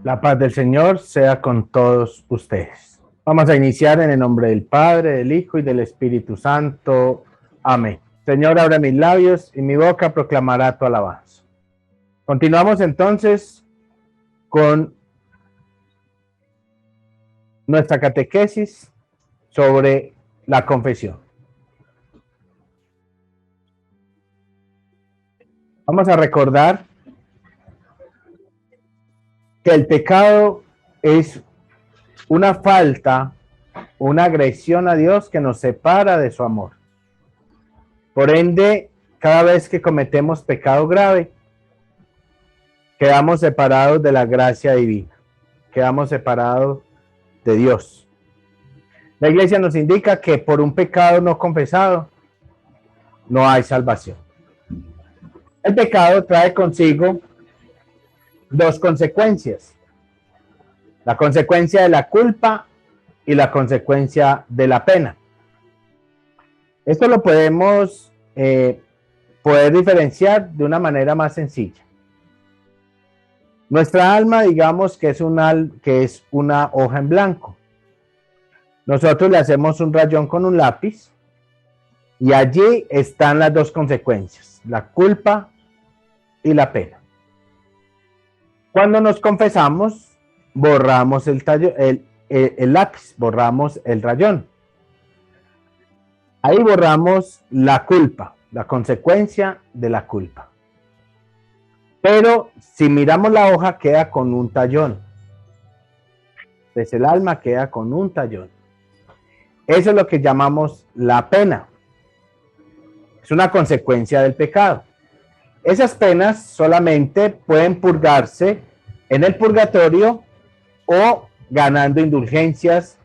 La paz del Señor sea con todos ustedes. Vamos a iniciar en el nombre del Padre, del Hijo y del Espíritu Santo. Amén. Señor, abre mis labios y mi boca proclamará tu alabanza. Continuamos entonces con nuestra catequesis sobre la confesión. Vamos a recordar que el pecado es una falta, una agresión a Dios que nos separa de su amor. Por ende, cada vez que cometemos pecado grave, quedamos separados de la gracia divina, quedamos separados de Dios. La iglesia nos indica que por un pecado no confesado no hay salvación. El pecado trae consigo dos consecuencias: la consecuencia de la culpa y la consecuencia de la pena. Esto lo podemos poder diferenciar de una manera más sencilla. Nuestra alma, digamos que es una hoja en blanco. Nosotros le hacemos un rayón con un lápiz y allí están las dos consecuencias, la culpa y la pena. Cuando nos confesamos, borramos el lápiz, borramos el rayón. Ahí borramos la culpa, la consecuencia de la culpa. Pero si miramos la hoja, queda con un tallón. Pues el alma queda con un tallón. Eso es lo que llamamos la pena. Es una consecuencia del pecado. Esas penas solamente pueden purgarse en el purgatorio o ganando indulgencias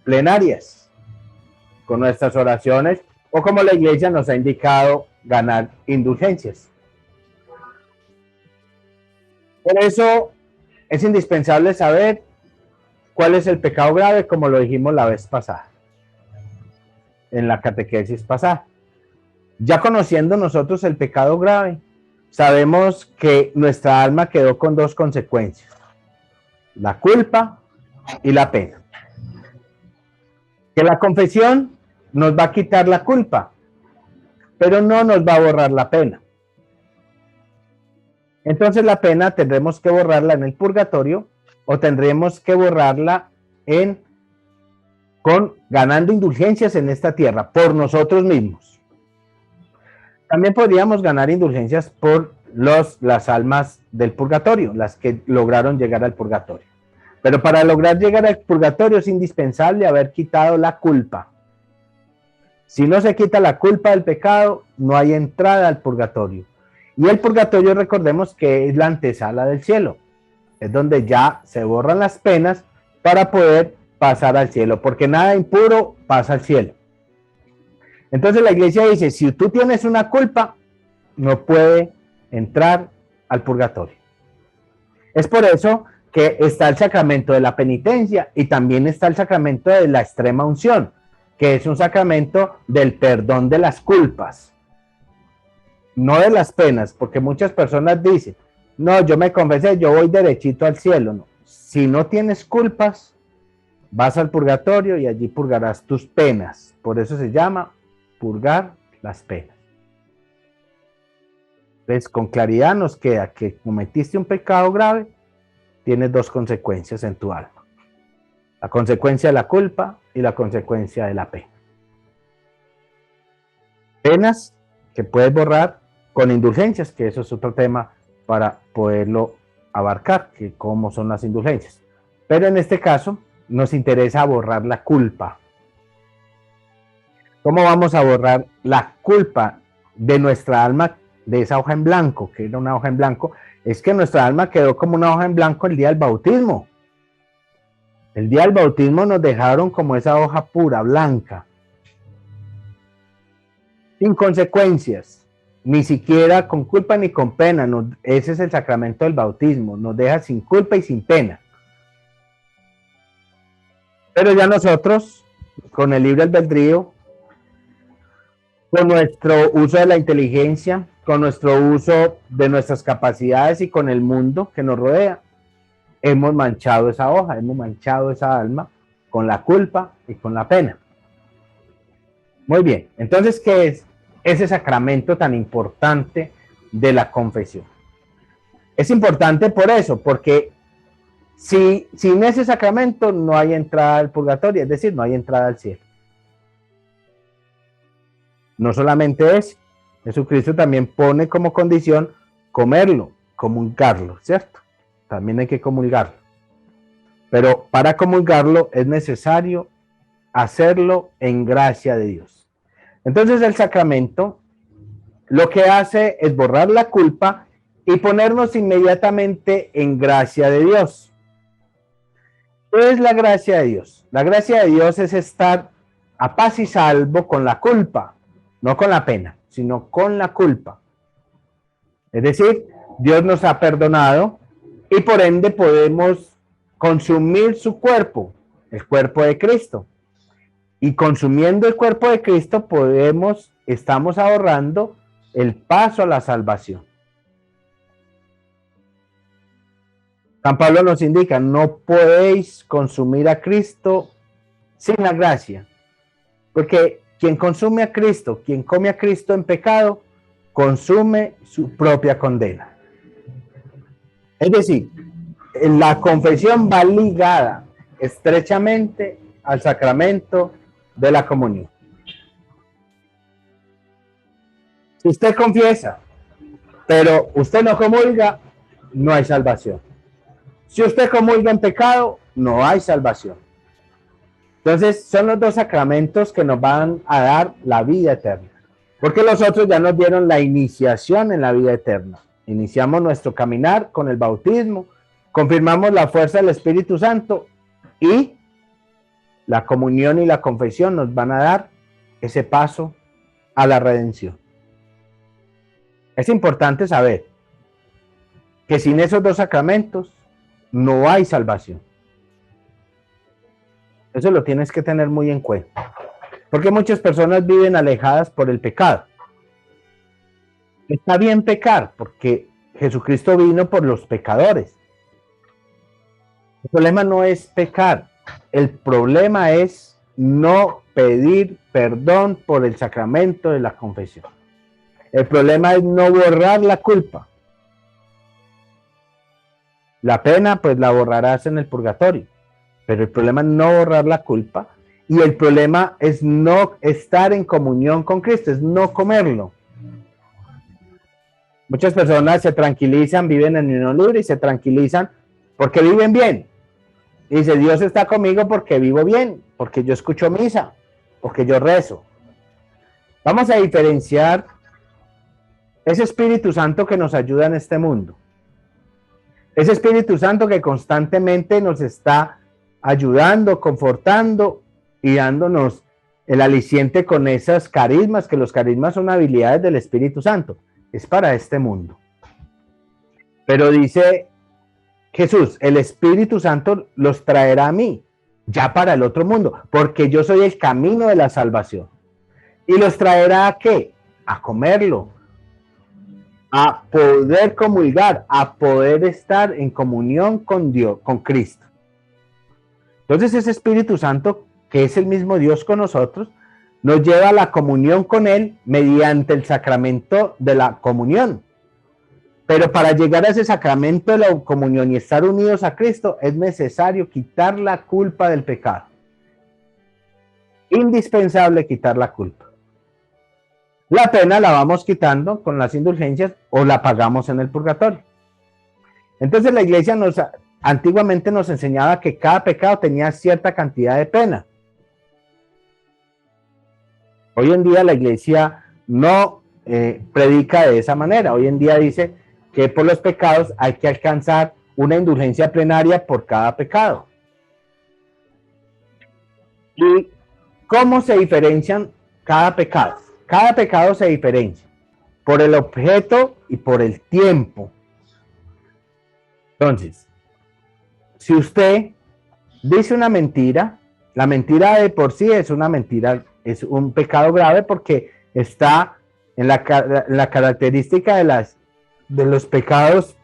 plenarias con nuestras oraciones, o como la iglesia nos ha indicado, ganar indulgencias. Por eso es indispensable saber cuál es el pecado grave, como lo dijimos la vez pasada, en la catequesis pasada. Ya conociendo nosotros el pecado grave, sabemos que nuestra alma quedó con dos consecuencias: la culpa y la pena. Que la confesión nos va a quitar la culpa, pero no nos va a borrar la pena. Entonces la pena tendremos que borrarla en el purgatorio o tendremos que borrarla ganando indulgencias en esta tierra por nosotros mismos. También podríamos ganar indulgencias por las almas del purgatorio, las que lograron llegar al purgatorio. Pero para lograr llegar al purgatorio es indispensable haber quitado la culpa. Si no se quita la culpa del pecado, no hay entrada al purgatorio. Y el purgatorio, recordemos que es la antesala del cielo. Es donde ya se borran las penas para poder pasar al cielo, porque nada impuro pasa al cielo. Entonces la iglesia dice, si tú tienes una culpa, no puede entrar al purgatorio. Es por eso que está el sacramento de la penitencia y también está el sacramento de la extrema unción, que es un sacramento del perdón de las culpas, no de las penas, porque muchas personas dicen, no, yo me confesé, yo voy derechito al cielo. No. Si no tienes culpas, vas al purgatorio y allí purgarás tus penas. Por eso se llama purgar las penas. Entonces, con claridad nos queda que cometiste un pecado grave, tienes dos consecuencias en tu alma: la consecuencia de la culpa y la consecuencia de la pena. Penas que puedes borrar con indulgencias, que eso es otro tema para poderlo abarcar, que cómo son las indulgencias. Pero en este caso nos interesa borrar la culpa. ¿Cómo vamos a borrar la culpa de nuestra alma, de esa hoja en blanco, que era una hoja en blanco? Es que nuestra alma quedó como una hoja en blanco el día del bautismo. El día del bautismo nos dejaron como esa hoja pura, blanca, sin consecuencias, ni siquiera con culpa ni con pena. Ese es el sacramento del bautismo, nos deja sin culpa y sin pena. Pero ya nosotros, con el libre albedrío, con nuestro uso de la inteligencia, con nuestro uso de nuestras capacidades y con el mundo que nos rodea, hemos manchado esa hoja, hemos manchado esa alma con la culpa y con la pena. Muy bien, entonces, ¿qué es ese sacramento tan importante de la confesión? Es importante por eso, porque sin ese sacramento no hay entrada al purgatorio, es decir, no hay entrada al cielo. No solamente eso, Jesucristo también pone como condición comerlo, comulgarlo, ¿cierto? También hay que comulgarlo. Pero para comulgarlo es necesario hacerlo en gracia de Dios. Entonces el sacramento lo que hace es borrar la culpa y ponernos inmediatamente en gracia de Dios. ¿Qué es la gracia de Dios? La gracia de Dios es estar a paz y salvo con la culpa, no con la pena, sino con la culpa. Es decir, Dios nos ha perdonado y por ende podemos consumir su cuerpo, el cuerpo de Cristo. Y consumiendo el cuerpo de Cristo estamos ahorrando el paso a la salvación. San Pablo nos indica, no podéis consumir a Cristo sin la gracia, porque quien consume a Cristo, quien come a Cristo en pecado, consume su propia condena. Es decir, la confesión va ligada estrechamente al sacramento de la comunión. Si usted confiesa, pero usted no comulga, no hay salvación. Si usted comulga en pecado, no hay salvación. Entonces, son los dos sacramentos que nos van a dar la vida eterna. Porque los otros ya nos dieron la iniciación en la vida eterna. Iniciamos nuestro caminar con el bautismo, confirmamos la fuerza del Espíritu Santo y la comunión y la confesión nos van a dar ese paso a la redención. Es importante saber que sin esos dos sacramentos no hay salvación. Eso lo tienes que tener muy en cuenta. Porque muchas personas viven alejadas por el pecado. Está bien pecar, porque Jesucristo vino por los pecadores. El problema no es pecar. El problema es no pedir perdón por el sacramento de la confesión. El problema es no borrar la culpa. La pena, pues la borrarás en el purgatorio. Pero el problema es no borrar la culpa. Y el problema es no estar en comunión con Cristo, es no comerlo. Muchas personas se tranquilizan, viven en unión libre y se tranquilizan porque viven bien. Y dice, Dios está conmigo porque vivo bien, porque yo escucho misa, porque yo rezo. Vamos a diferenciar ese Espíritu Santo que nos ayuda en este mundo. Ese Espíritu Santo que constantemente nos está ayudando, confortando y dándonos el aliciente con esos carismas, que los carismas son habilidades del Espíritu Santo. Es para este mundo. Pero dice Jesús, el Espíritu Santo los traerá a mí, ya para el otro mundo, porque yo soy el camino de la salvación. ¿Y los traerá a qué? A comerlo, a poder comulgar, a poder estar en comunión con Dios, con Cristo. Entonces ese Espíritu Santo, que es el mismo Dios con nosotros, nos lleva a la comunión con Él mediante el sacramento de la comunión. Pero para llegar a ese sacramento de la comunión y estar unidos a Cristo, es necesario quitar la culpa del pecado. Indispensable quitar la culpa. La pena la vamos quitando con las indulgencias o la pagamos en el purgatorio. Entonces la iglesia antiguamente nos enseñaba que cada pecado tenía cierta cantidad de pena. Hoy en día la iglesia no predica de esa manera. Hoy en día dice que por los pecados hay que alcanzar una indulgencia plenaria por cada pecado. ¿Y cómo se diferencian cada pecado? Cada pecado se diferencia por el objeto y por el tiempo. Entonces, si usted dice una mentira, la mentira de por sí es una mentira, es un pecado grave porque está en la característica de los pecados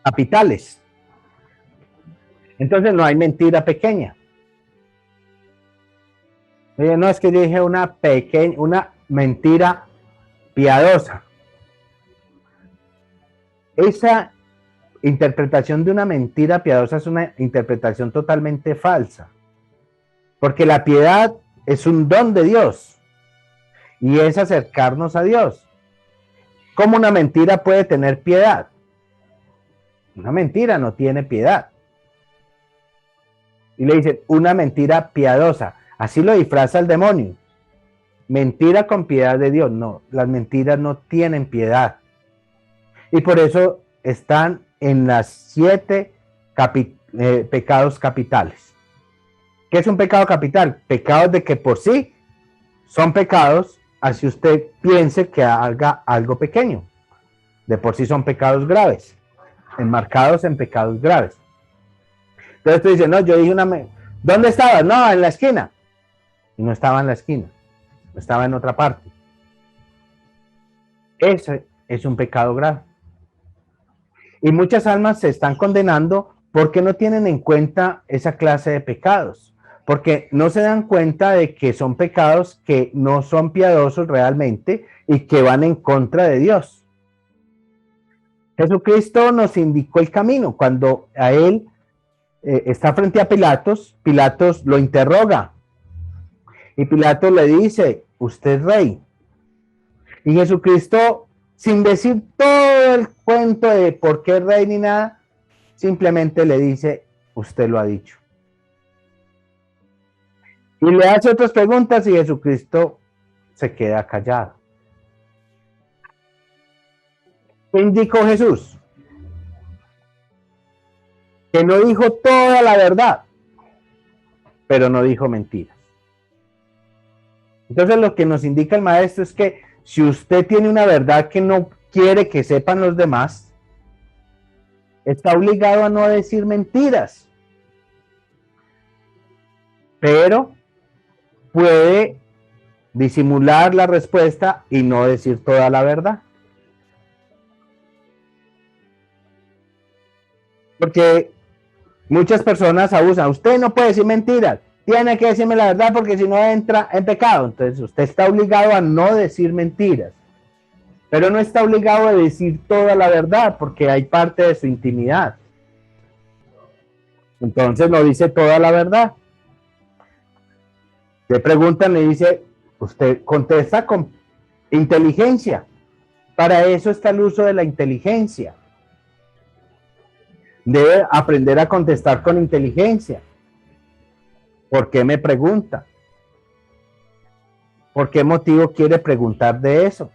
capitales. Entonces no hay mentira pequeña. Oye, no, es que yo dije una mentira piadosa. Esa interpretación de una mentira piadosa es una interpretación totalmente falsa. Porque la piedad es un don de Dios y es acercarnos a Dios. ¿Cómo una mentira puede tener piedad? Una mentira no tiene piedad. Y le dicen, una mentira piadosa. Así lo disfraza el demonio. Mentira con piedad de Dios. No, las mentiras no tienen piedad. Y por eso están en las 7 pecados capitales. ¿Qué es un pecado capital? Pecados de que por sí son pecados, así usted piense que haga algo pequeño. De por sí son pecados graves, enmarcados en pecados graves. Entonces tú dices, no, yo dije ¿dónde estaba? No, en la esquina. Y no estaba en la esquina, estaba en otra parte. Ese es un pecado grave. Y muchas almas se están condenando porque no tienen en cuenta esa clase de pecados, porque no se dan cuenta de que son pecados que no son piadosos realmente y que van en contra de Dios. Jesucristo nos indicó el camino. Cuando a él está frente a Pilatos, Pilatos lo interroga y Pilatos le dice, usted es rey. Y Jesucristo, sin decir todo el cuento de por qué es rey ni nada, simplemente le dice, usted lo ha dicho. Y le hace otras preguntas y Jesucristo se queda callado. ¿Qué indicó Jesús? Que no dijo toda la verdad, pero no dijo mentiras. Entonces lo que nos indica el maestro es que si usted tiene una verdad que no quiere que sepan los demás, está obligado a no decir mentiras. Pero puede disimular la respuesta y no decir toda la verdad. Porque muchas personas abusan. Usted no puede decir mentiras. Tiene que decirme la verdad porque si no entra en pecado. Entonces usted está obligado a no decir mentiras. Pero no está obligado a decir toda la verdad porque hay parte de su intimidad. Entonces no dice toda la verdad. Le preguntan, le dice, usted contesta con inteligencia. Para eso está el uso de la inteligencia. Debe aprender a contestar con inteligencia. ¿Por qué me pregunta? ¿Por qué motivo quiere preguntar de eso?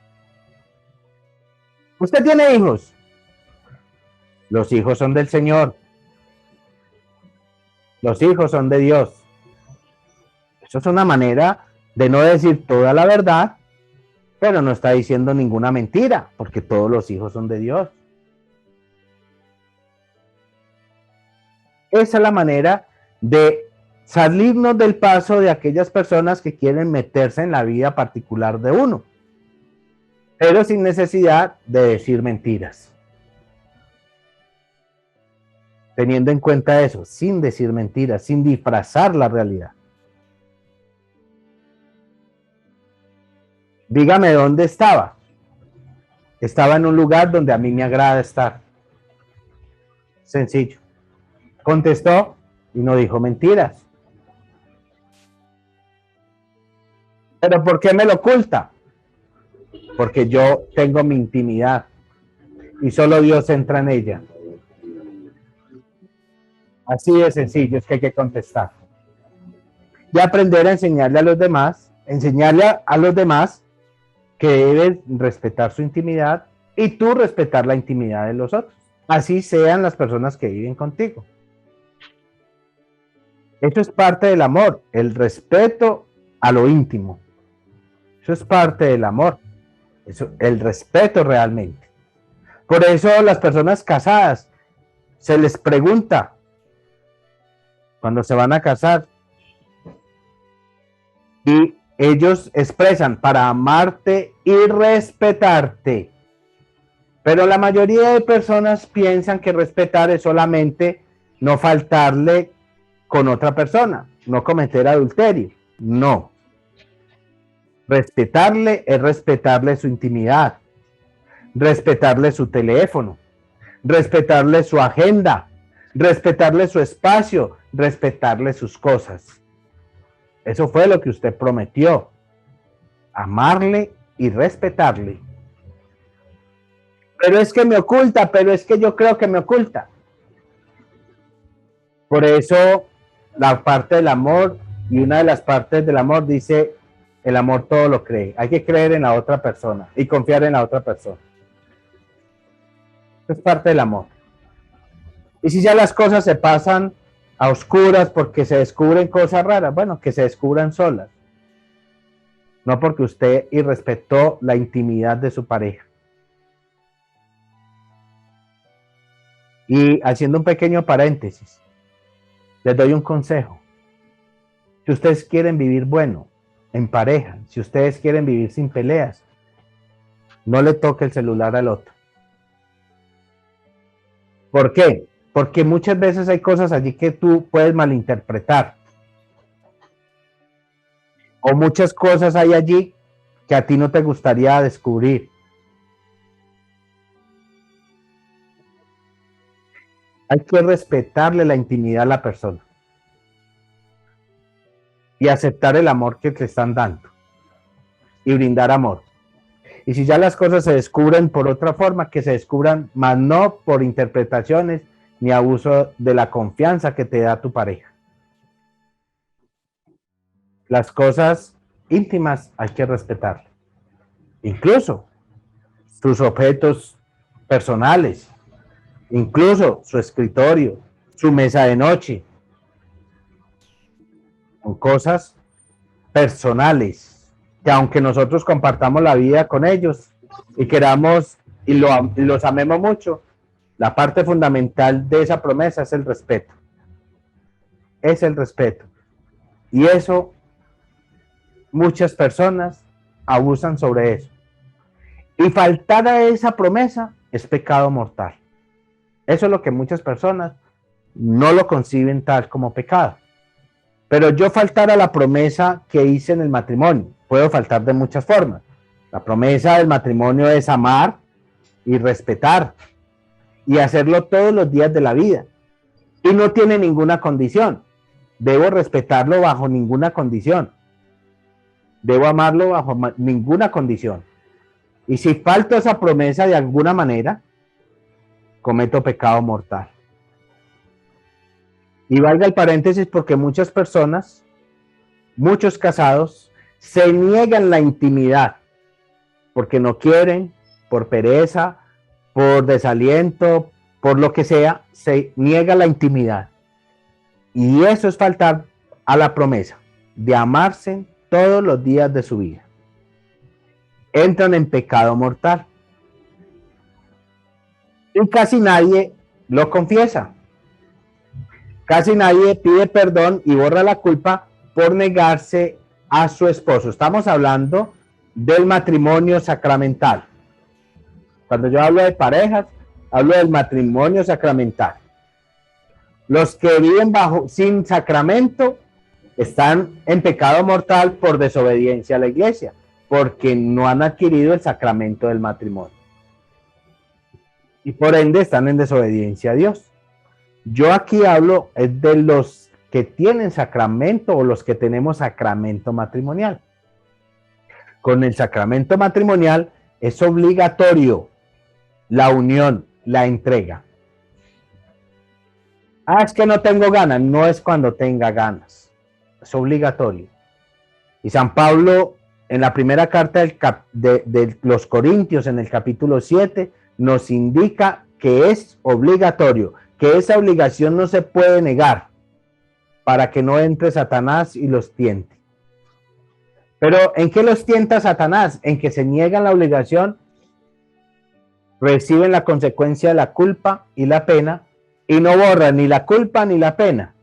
¿Usted tiene hijos? Los hijos son del Señor. Los hijos son de Dios. Eso es una manera de no decir toda la verdad, pero no está diciendo ninguna mentira, porque todos los hijos son de Dios. Esa es la manera de salirnos del paso de aquellas personas que quieren meterse en la vida particular de uno, pero sin necesidad de decir mentiras. Teniendo en cuenta eso, sin decir mentiras, sin disfrazar la realidad. Dígame dónde estaba. Estaba en un lugar donde a mí me agrada estar. Sencillo. Contestó y no dijo mentiras. ¿Pero por qué me lo oculta? Porque yo tengo mi intimidad y solo Dios entra en ella. Así de sencillo es que hay que contestar. Y aprender a enseñarle a los demás, que deben respetar su intimidad y tú respetar la intimidad de los otros. Así sean las personas que viven contigo. Eso es parte del amor, el respeto a lo íntimo. Eso es parte del amor, eso, el respeto realmente. Por eso las personas casadas se les pregunta cuando se van a casar y ellos expresan para amarte y respetarte. Pero la mayoría de personas piensan que respetar es solamente no faltarle con otra persona, no cometer adulterio, no. Respetarle es respetarle su intimidad, respetarle su teléfono, respetarle su agenda, respetarle su espacio, respetarle sus cosas. Eso fue lo que usted prometió, amarle y respetarle. Pero es que me oculta, pero es que yo creo que me oculta. Por eso la parte del amor, y una de las partes del amor dice, el amor todo lo cree. Hay que creer en la otra persona y confiar en la otra persona. Eso es parte del amor. Y si ya las cosas se pasan a oscuras porque se descubren cosas raras, bueno, que se descubran solas. No porque usted irrespetó la intimidad de su pareja. Y haciendo un pequeño paréntesis, les doy un consejo. Si ustedes quieren vivir bueno en pareja, si ustedes quieren vivir sin peleas, no le toque el celular al otro. ¿Por qué? Porque muchas veces hay cosas allí que tú puedes malinterpretar. O muchas cosas hay allí que a ti no te gustaría descubrir. Hay que respetarle la intimidad a la persona y aceptar el amor que te están dando y brindar amor. Y si ya las cosas se descubren por otra forma, que se descubran, más no por interpretaciones ni abuso de la confianza que te da tu pareja. Las cosas íntimas hay que respetar, incluso sus objetos personales, incluso su escritorio, su mesa de noche. Son cosas personales que aunque nosotros compartamos la vida con ellos y queramos y los amemos mucho, la parte fundamental de esa promesa es el respeto. Es el respeto. Y eso, muchas personas abusan sobre eso. Y faltar a esa promesa es pecado mortal. Eso es lo que muchas personas no lo conciben tal como pecado. Pero yo faltar a la promesa que hice en el matrimonio, puedo faltar de muchas formas. La promesa del matrimonio es amar y respetar y hacerlo todos los días de la vida. Y no tiene ninguna condición. Debo respetarlo bajo ninguna condición. Debo amarlo bajo ninguna condición. Y si falto a esa promesa de alguna manera, cometo pecado mortal. Y valga el paréntesis porque muchas personas, muchos casados, se niegan la intimidad porque no quieren, por pereza, por desaliento, por lo que sea, se niega la intimidad. Y eso es faltar a la promesa de amarse todos los días de su vida. Entran en pecado mortal. Y casi nadie lo confiesa. Casi nadie pide perdón y borra la culpa por negarse a su esposo. Estamos hablando del matrimonio sacramental. Cuando yo hablo de parejas, hablo del matrimonio sacramental. Los que viven sin sacramento están en pecado mortal por desobediencia a la iglesia, porque no han adquirido el sacramento del matrimonio. Y por ende están en desobediencia a Dios. Yo aquí hablo de los que tienen sacramento o los que tenemos sacramento matrimonial. Con el sacramento matrimonial es obligatorio la unión, la entrega. Es que no tengo ganas. No es cuando tenga ganas. Es obligatorio. Y San Pablo, en la primera carta de los Corintios, en el capítulo 7, nos indica que es obligatorio, que esa obligación no se puede negar para que no entre Satanás y los tiente. Pero ¿en qué los tienta Satanás? En que se niegan la obligación, reciben la consecuencia de la culpa y la pena y no borran ni la culpa ni la pena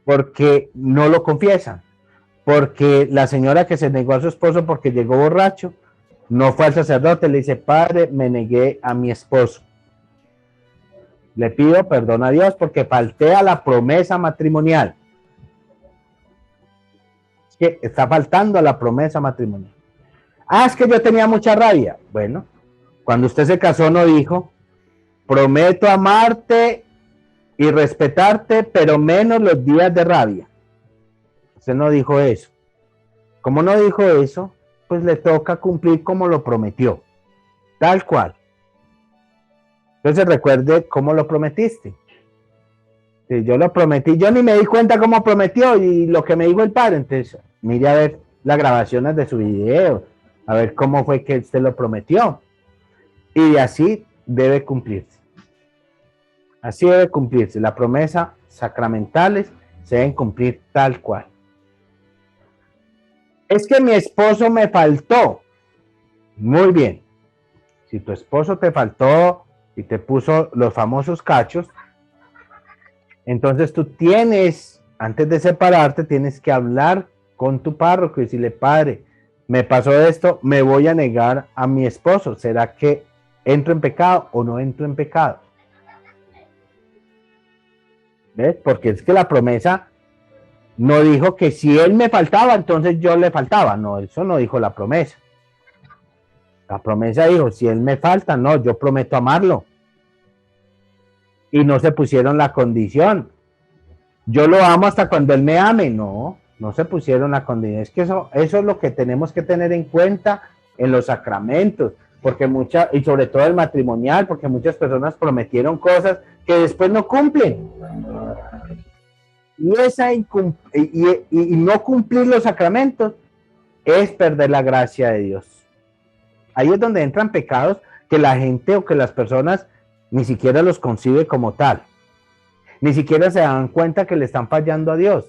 porque no lo confiesan. Porque la señora que se negó a su esposo porque llegó borracho, no fue al sacerdote, le dice: padre, me negué a mi esposo. Le pido perdón a Dios porque falté a la promesa matrimonial. Es que está faltando a la promesa matrimonial. Ah, es que yo tenía mucha rabia. Bueno, cuando usted se casó no dijo, prometo amarte y respetarte, pero menos los días de rabia. Usted no dijo eso. Como no dijo eso, pues le toca cumplir como lo prometió. Tal cual. Entonces recuerde cómo lo prometiste. Si yo lo prometí, yo ni me di cuenta cómo prometió y lo que me dijo el padre. Entonces, mire a ver las grabaciones de su video, a ver cómo fue que usted lo prometió. Y así debe cumplirse. Así debe cumplirse. Las promesas sacramentales se deben cumplir tal cual. Es que mi esposo me faltó. Muy bien. Si tu esposo te faltó y te puso los famosos cachos, entonces tú tienes, antes de separarte, tienes que hablar con tu párroco y decirle, padre, me pasó esto, me voy a negar a mi esposo. ¿Será que entro en pecado o no entro en pecado? ¿Ves? Porque es que la promesa no dijo que si él me faltaba, entonces yo le faltaba. No, eso no dijo la promesa. La promesa dijo, si él me falta, no, yo prometo amarlo. Y no se pusieron la condición. Yo lo amo hasta cuando él me ame. No, no se pusieron la condición. Es que eso es lo que tenemos que tener en cuenta en los sacramentos. Porque y sobre todo el matrimonial, porque muchas personas prometieron cosas que después no cumplen. Y no cumplir los sacramentos es perder la gracia de Dios. Ahí es donde entran pecados que la gente o que las personas ni siquiera los concibe como tal. Ni siquiera se dan cuenta que le están fallando a Dios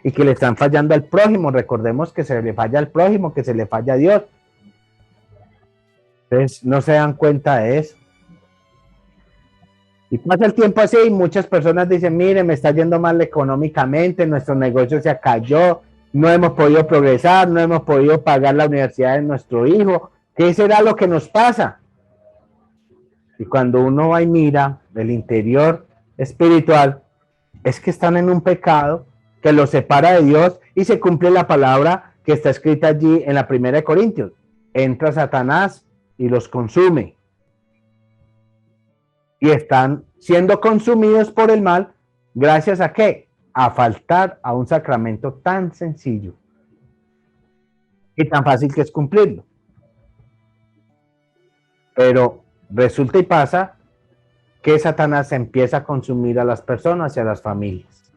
y que le están fallando al prójimo. Recordemos que se le falla al prójimo, que se le falla a Dios. Entonces no se dan cuenta de eso. Y pasa el tiempo así y muchas personas dicen, mire, me está yendo mal económicamente, nuestro negocio se cayó, no hemos podido progresar, no hemos podido pagar la universidad de nuestro hijo. ¿Qué será lo que nos pasa? Y cuando uno va y mira el interior espiritual, es que están en un pecado que los separa de Dios y se cumple la palabra que está escrita allí en la 1 Corintios. Entra Satanás y los consume. Y están siendo consumidos por el mal, ¿gracias a qué? A faltar a un sacramento tan sencillo y tan fácil que es cumplirlo. Pero resulta y pasa que Satanás empieza a consumir a las personas y a las familias.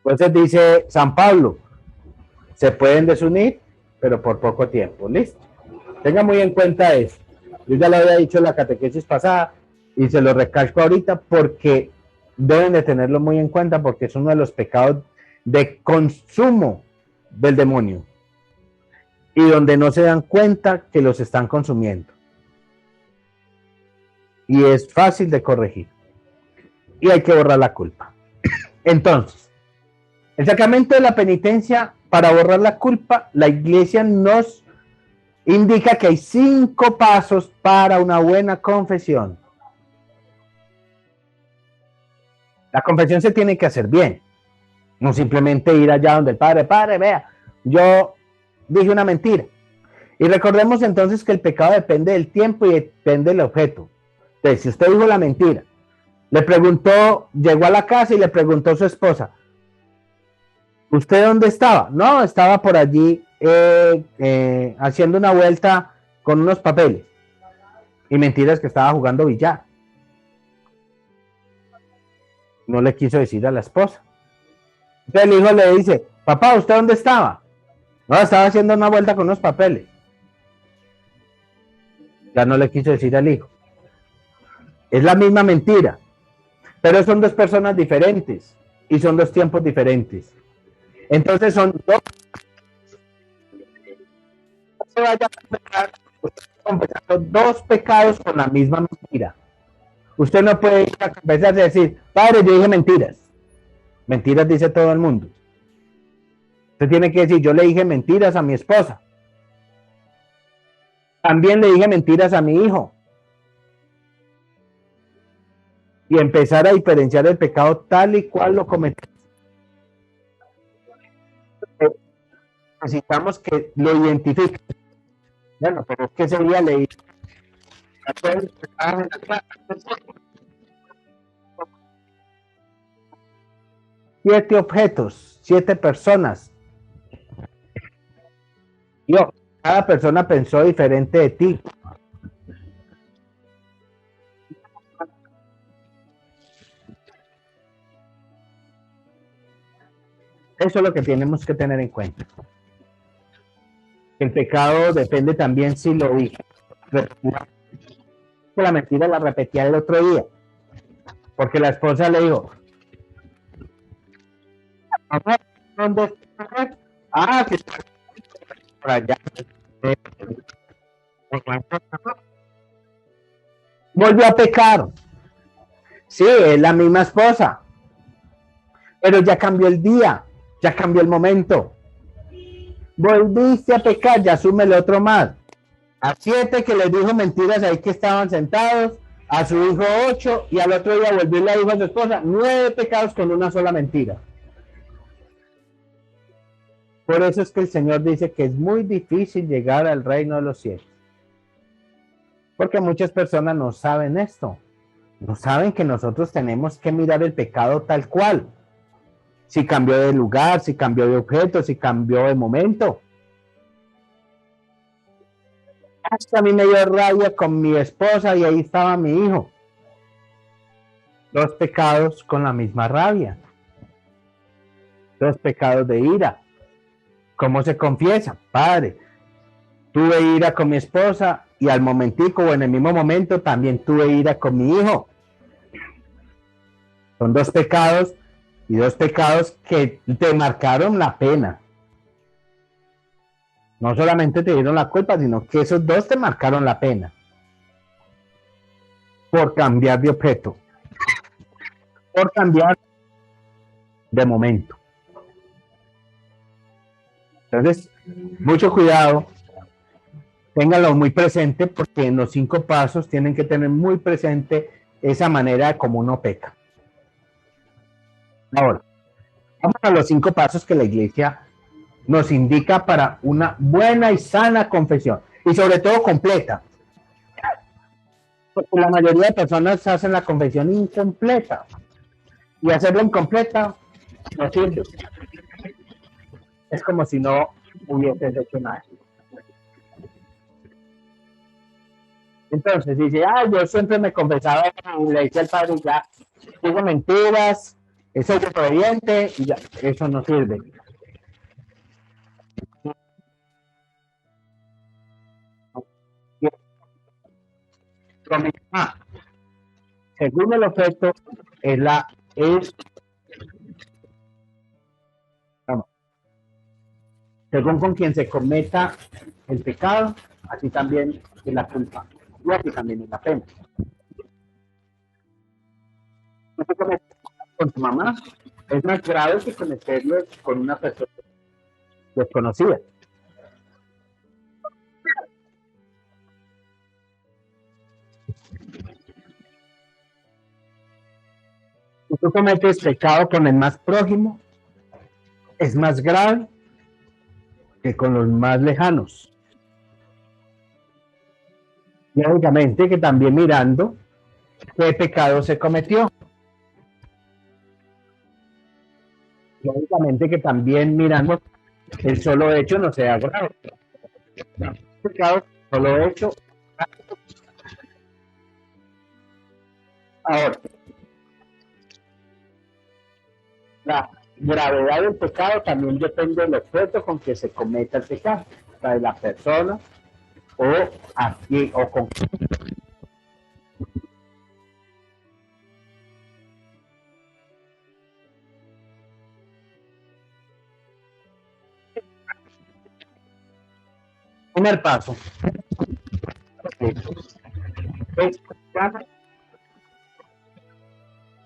Entonces dice San Pablo, se pueden desunir, pero por poco tiempo. ¿Listo? Tenga muy en cuenta eso. Yo ya lo había dicho en la catequesis pasada y se lo recalco ahorita porque deben de tenerlo muy en cuenta porque es uno de los pecados de consumo del demonio y donde no se dan cuenta que los están consumiendo. Y es fácil de corregir. Y hay que borrar la culpa. Entonces, el sacramento de la penitencia, para borrar la culpa, la Iglesia nos indica que hay 5 pasos para una buena confesión. La confesión se tiene que hacer bien. No simplemente ir allá donde el padre, vea, yo dije una mentira. Y recordemos entonces que el pecado depende del tiempo y depende del objeto. Entonces, si usted dijo la mentira, le preguntó, llegó a la casa y le preguntó a su esposa, ¿usted dónde estaba? No, estaba por allí haciendo una vuelta con unos papeles. Y mentira es que estaba jugando billar. No le quiso decir a la esposa. Entonces el hijo le dice, papá, ¿usted dónde estaba? No, estaba haciendo una vuelta con unos papeles. Ya no le quiso decir al hijo. Es la misma mentira, pero son 2 personas diferentes y son 2 tiempos diferentes. Entonces son 2. No se vaya a confesar 2 pecados con la misma mentira. Usted no puede ir a confesar y decir, padre, yo dije mentiras. Mentiras dice todo el mundo. Usted tiene que decir, yo le dije mentiras a mi esposa. También le dije mentiras a mi hijo. y empezar a diferenciar el pecado tal y cual lo cometemos. Necesitamos que lo identifique. Bueno, pero es que sería leír 7 objetos, 7 personas. Yo, cada persona pensó diferente de ti. Eso es lo que tenemos que tener en cuenta. El pecado depende también si lo dije. La mentira la repetía el otro día. Porque la esposa le dijo, ¿dónde está? Ah, que está por allá. Volvió a pecar. Sí, es la misma esposa. Pero ya cambió el día, ya cambió el momento. Volviste a pecar, ya súmele otro más. A 7 que les dijo mentiras ahí que estaban sentados, a su hijo 8 y al otro día volvió y le dijo a su esposa 9 pecados con una sola mentira. Por eso es que el Señor dice que es muy difícil llegar al reino de los cielos. Porque muchas personas no saben esto. No saben que nosotros tenemos que mirar el pecado tal cual. Si cambió de lugar, si cambió de objeto, si cambió de momento. Hasta a mí me dio rabia con mi esposa y ahí estaba mi hijo. 2 pecados con la misma rabia. 2 pecados de ira. ¿Cómo se confiesa? Padre, tuve ira con mi esposa y al momentico o en el mismo momento también tuve ira con mi hijo. Son 2 pecados y 2 pecados que te marcaron la pena. No solamente te dieron la culpa, sino que esos 2 te marcaron la pena. Por cambiar de objeto. Por cambiar de momento. Entonces, mucho cuidado. Ténganlo muy presente porque en los 5 pasos tienen que tener muy presente esa manera de cómo uno peca. Ahora, vamos a los 5 pasos que la iglesia nos indica para una buena y sana confesión y sobre todo completa. Porque la mayoría de personas hacen la confesión incompleta y hacerlo incompleta no sirve. Es como si no hubieses hecho nada. Entonces dice, yo siempre me confesaba y le decía al padre, ya, digo mentiras, soy desobediente y ya, eso no sirve. Según el objeto, según con quien se cometa el pecado, así también es la culpa y así también es la pena. No se comete con tu mamá, es más grave que cometerlo con una persona desconocida. Si tú cometes pecado con el más prójimo, es más grave que con los más lejanos. Lógicamente que también mirando qué pecado se cometió. Lógicamente que también mirando el solo hecho no sea grave. Pecado solo hecho. Ahora, la gravedad del pecado también depende del objeto con que se cometa el pecado, o sea, de la persona o con. Primer paso.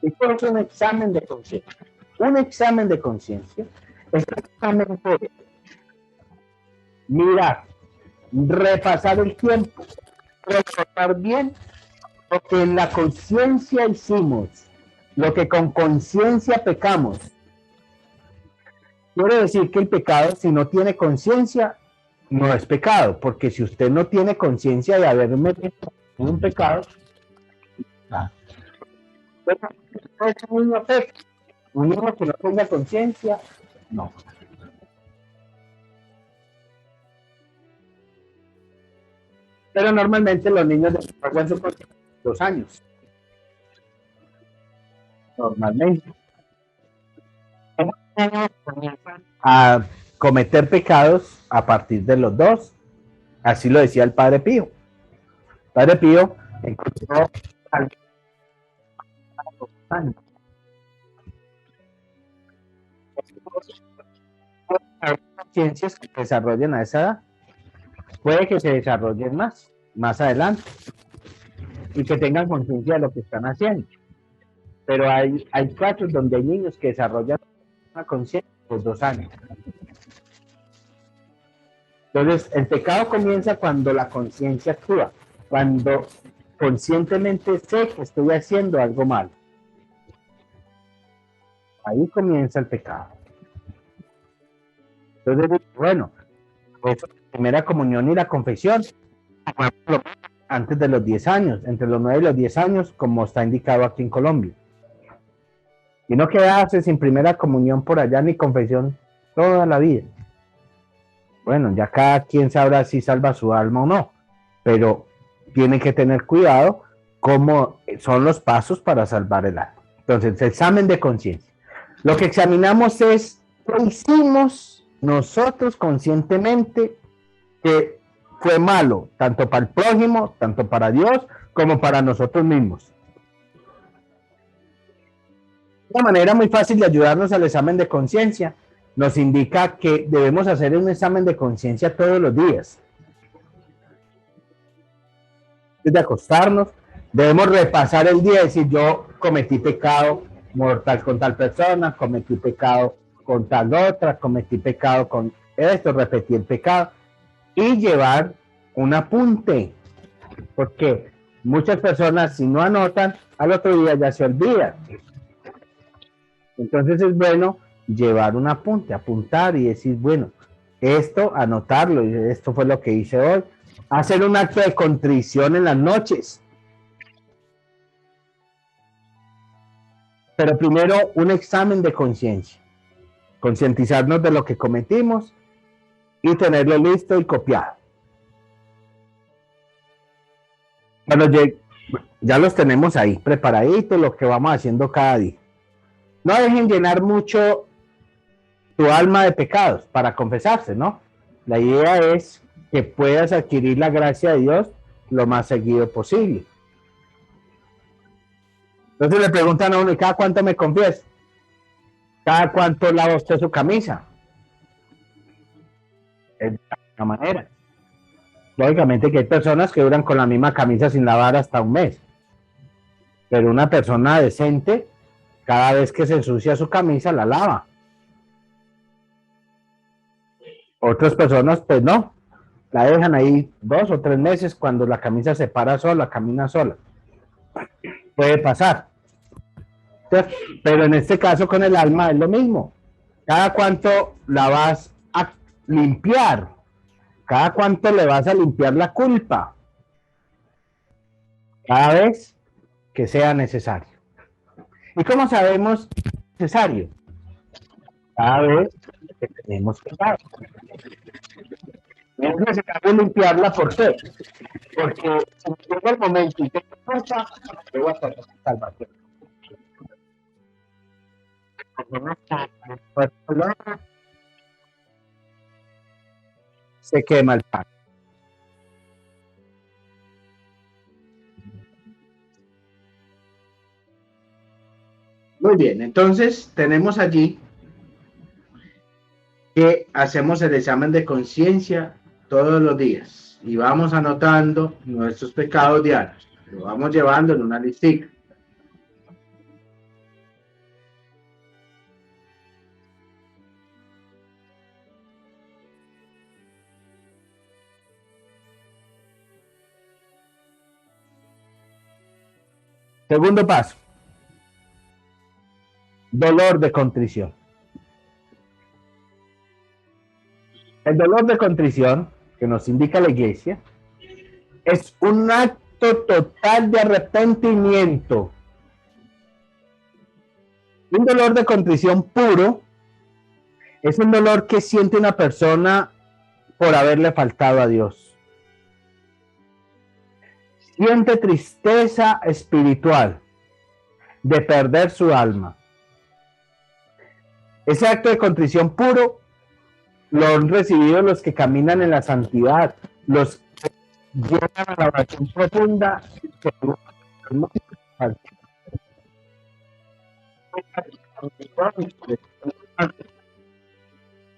Esto es un examen de conciencia. Un examen de conciencia es exactamente mirar, repasar el tiempo, recordar bien Lo que en la conciencia hicimos, lo que con conciencia pecamos, quiere decir que el pecado, si no tiene conciencia, no es pecado, porque si usted no tiene conciencia de haber metido en un pecado, ah, es un niño peca. Un niño que no tenga conciencia, no. Pero normalmente los niños desarrollan su conciencia a 2 años, normalmente. A cometer pecados a partir de los 2. Así lo decía el Padre Pío. Padre Pío encontró al ciencias que se desarrollen a esa edad. Puede que se desarrollen más adelante, y que tengan conciencia de lo que están haciendo. Pero hay casos donde hay niños que desarrollan una conciencia por 2 años. Entonces, el pecado comienza cuando la conciencia actúa, cuando conscientemente sé que estoy haciendo algo malo. Ahí comienza el pecado. Entonces, bueno, pues, la primera comunión y la confesión, antes de los 10 años, entre los 9 y los 10 años, como está indicado aquí en Colombia. Y no quedarse sin primera comunión por allá ni confesión toda la vida. Bueno, ya cada quien sabrá si salva su alma o no, pero tiene que tener cuidado cómo son los pasos para salvar el alma. Entonces, examen de conciencia. Lo que examinamos es qué hicimos nosotros conscientemente que fue malo, tanto para el prójimo, tanto para Dios, como para nosotros mismos. Una manera muy fácil de ayudarnos al examen de conciencia nos indica que debemos hacer un examen de conciencia todos los días. Antes de acostarnos, debemos repasar el día y decir, yo cometí pecado mortal con tal persona, cometí pecado con tal otra, cometí pecado con esto, repetí el pecado, y llevar un apunte, porque muchas personas, si no anotan, al otro día ya se olvidan. Entonces es bueno llevar un apunte, apuntar y decir, bueno, esto, anotarlo, y esto fue lo que hice hoy. Hacer un acto de contrición en las noches. Pero primero un examen de conciencia. Concientizarnos de lo que cometimos y tenerlo listo y copiado. Bueno, ya los tenemos ahí preparaditos, lo que vamos haciendo cada día. No dejen llenar mucho tu alma de pecados para confesarse, ¿no? La idea es que puedas adquirir la gracia de Dios lo más seguido posible. Entonces le preguntan a uno, ¿y cada cuánto me confieso? ¿Cada cuánto lava usted su camisa? Es de la manera. Lógicamente que hay personas que duran con la misma camisa sin lavar hasta un mes. Pero una persona decente, cada vez que se ensucia su camisa, la lava. Otras personas, pues no, la dejan ahí 2 o 3 meses cuando la camisa se para sola, camina sola. Puede pasar. Entonces, pero en este caso con el alma es lo mismo. Cada cuánto la vas a limpiar, cada cuánto le vas a limpiar la culpa, cada vez que sea necesario. ¿Y cómo sabemos necesario? Cada vez que tenemos pecado. Es necesario limpiarla, ¿por qué? Porque si llega el momento y te pasa, debo hacer salvación. Se quema el pan. Muy bien, entonces tenemos allí que hacemos el examen de conciencia todos los días y vamos anotando nuestros pecados diarios. Lo vamos llevando en una listica. Segundo paso, dolor de contrición. El dolor de contrición, que nos indica la iglesia, es un acto total de arrepentimiento. Un dolor de contrición puro es un dolor que siente una persona por haberle faltado a Dios. Siente tristeza espiritual de perder su alma. Ese acto de contrición puro lo han recibido los que caminan en la santidad, los que llegan a la oración profunda.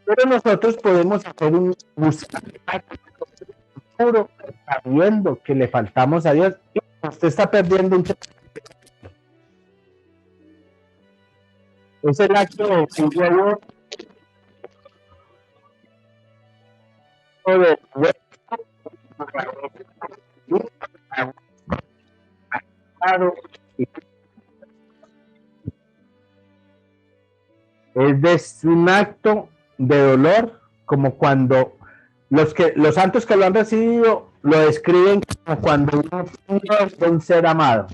Pero nosotros podemos hacer un buscar puro sabiendo que le faltamos a Dios. Usted está perdiendo un... Es el acto de es un acto de dolor, como cuando los santos que lo han recibido lo describen como cuando uno pierde un ser amado,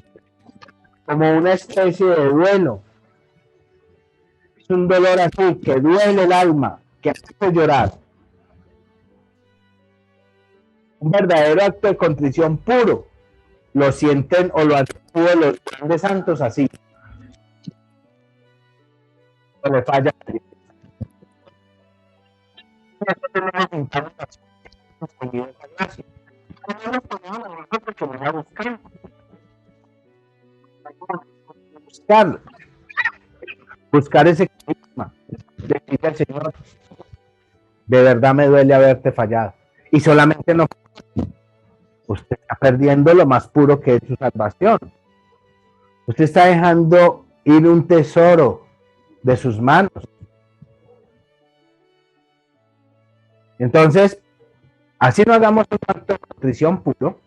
como una especie de duelo. Es un dolor así que duele el alma, que hace llorar. Un verdadero acto de contrición puro lo sienten o lo han recibido los grandes santos así. No le falla. Buscar ese clima, decirle al Señor, de verdad me duele haberte fallado. Y solamente no, usted está perdiendo lo más puro que es su salvación. Usted está dejando ir un tesoro de sus manos. Entonces, así no hagamos un acto de contrición puro,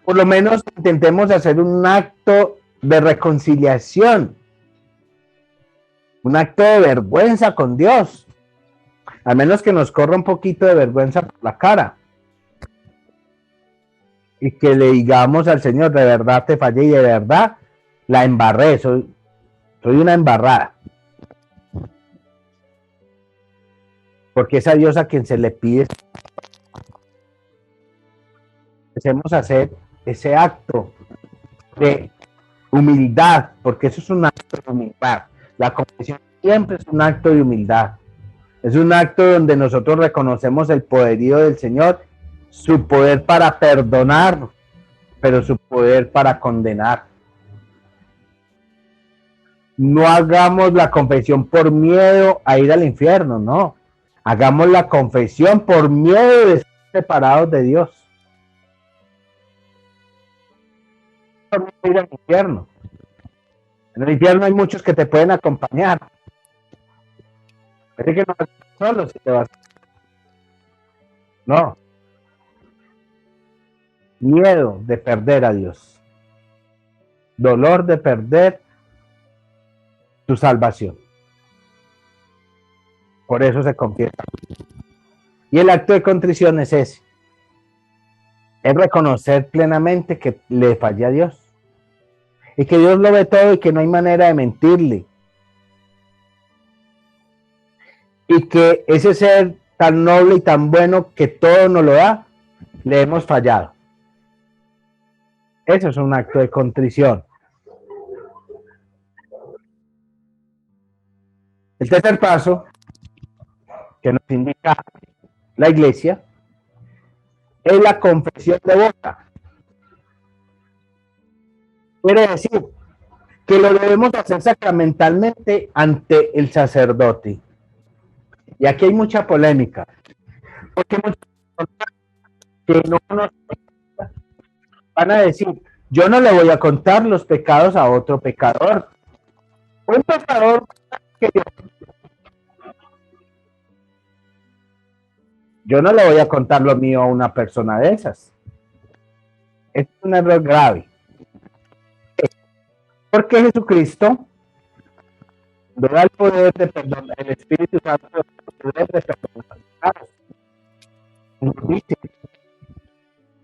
por lo menos intentemos hacer un acto de reconciliación, un acto de vergüenza con Dios, al menos que nos corra un poquito de vergüenza por la cara y que le digamos al Señor, de verdad te fallé y de verdad la embarré, soy una embarrada, porque es a Dios a quien se le pide. Empecemos a hacer ese acto de humildad, porque eso es un acto de humildad. La confesión siempre es un acto de humildad. Es un acto donde nosotros reconocemos el poderío del Señor, su poder para perdonar, pero su poder para condenar. No hagamos la confesión por miedo a ir al infierno, no. Hagamos la confesión por miedo de ser separados de Dios. Ir al infierno. En el infierno hay muchos que te pueden acompañar. Pero que no vas solo si te vas. No. Miedo de perder a Dios. Dolor de perder tu salvación. Por eso se confiesa. Y el acto de contrición es ese. Es reconocer plenamente que le fallé a Dios. Y que Dios lo ve todo y que no hay manera de mentirle. Y que ese ser tan noble y tan bueno que todo nos lo da, le hemos fallado. Eso es un acto de contrición. El tercer paso que nos indica la iglesia es la confesión de boca. Quiere decir que lo debemos hacer sacramentalmente ante el sacerdote. Y aquí hay mucha polémica, porque muchas personas que no nos van a decir, yo no le voy a contar los pecados a otro pecador. Un pecador que yo no le voy a contar lo mío a una persona de esas. Es un error grave. Porque Jesucristo le da el poder de perdón, el Espíritu Santo, el poder de perdonar. Dice,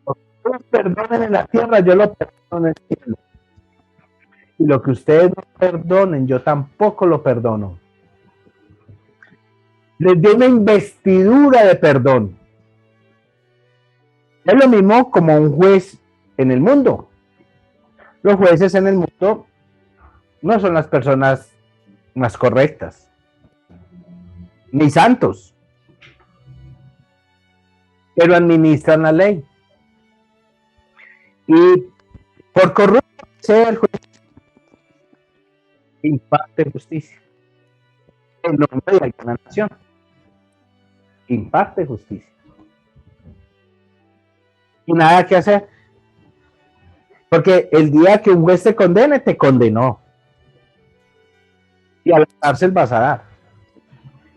ustedes perdonen en la tierra, yo lo perdono en el cielo. Y lo que ustedes no perdonen, yo tampoco lo perdono. Les dio una investidura de perdón. Es lo mismo como un juez en el mundo. Los jueces en el mundo no son las personas más correctas, ni santos, pero administran la ley. Y por corrupto sea el juez, imparte justicia. En nombre de la nación, imparte justicia. Y nada que hacer. Porque el día que un juez te condene, te condenó. Y a la cárcel vas a dar.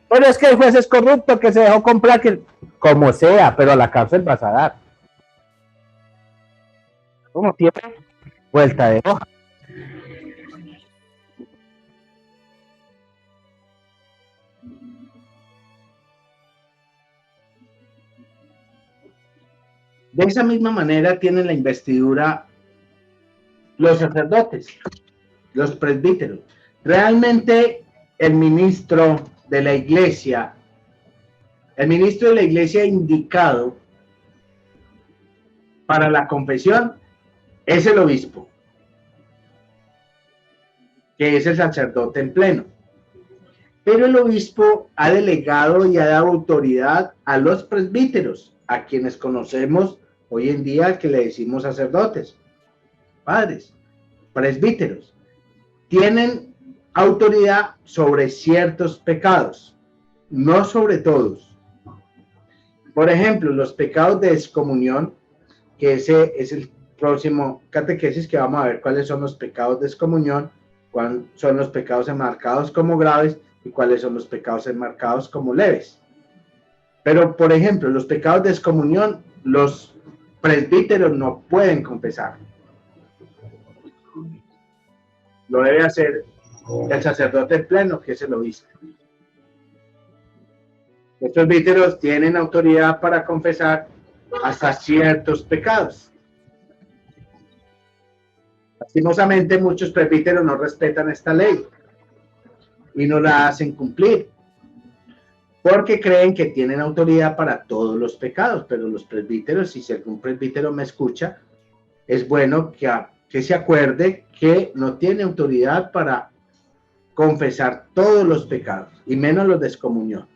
Pero es que el juez es corrupto, que se dejó comprar, que como sea, pero a la cárcel vas a dar. Como tiene vuelta de hoja. De esa misma manera tienen la investidura los sacerdotes, los presbíteros. Realmente el ministro de la iglesia indicado para la confesión es el obispo, que es el sacerdote en pleno. Pero el obispo ha delegado y ha dado autoridad a los presbíteros, a quienes conocemos hoy en día que le decimos sacerdotes, padres, presbíteros. Tienen autoridad sobre ciertos pecados, no sobre todos. Por ejemplo, los pecados de excomunión, que ese es el próximo catequesis que vamos a ver cuáles son los pecados de excomunión, cuáles son los pecados enmarcados como graves y cuáles son los pecados enmarcados como leves. Pero, por ejemplo, los pecados de excomunión, los presbíteros no pueden confesar. Lo debe hacer el sacerdote pleno, que es el obispo. Los presbíteros tienen autoridad para confesar hasta ciertos pecados. Lastimosamente, muchos presbíteros no respetan esta ley y no la hacen cumplir, porque creen que tienen autoridad para todos los pecados, pero los presbíteros, si algún presbítero me escucha, es bueno que se acuerde que no tiene autoridad para confesar todos los pecados, y menos los de excomunión.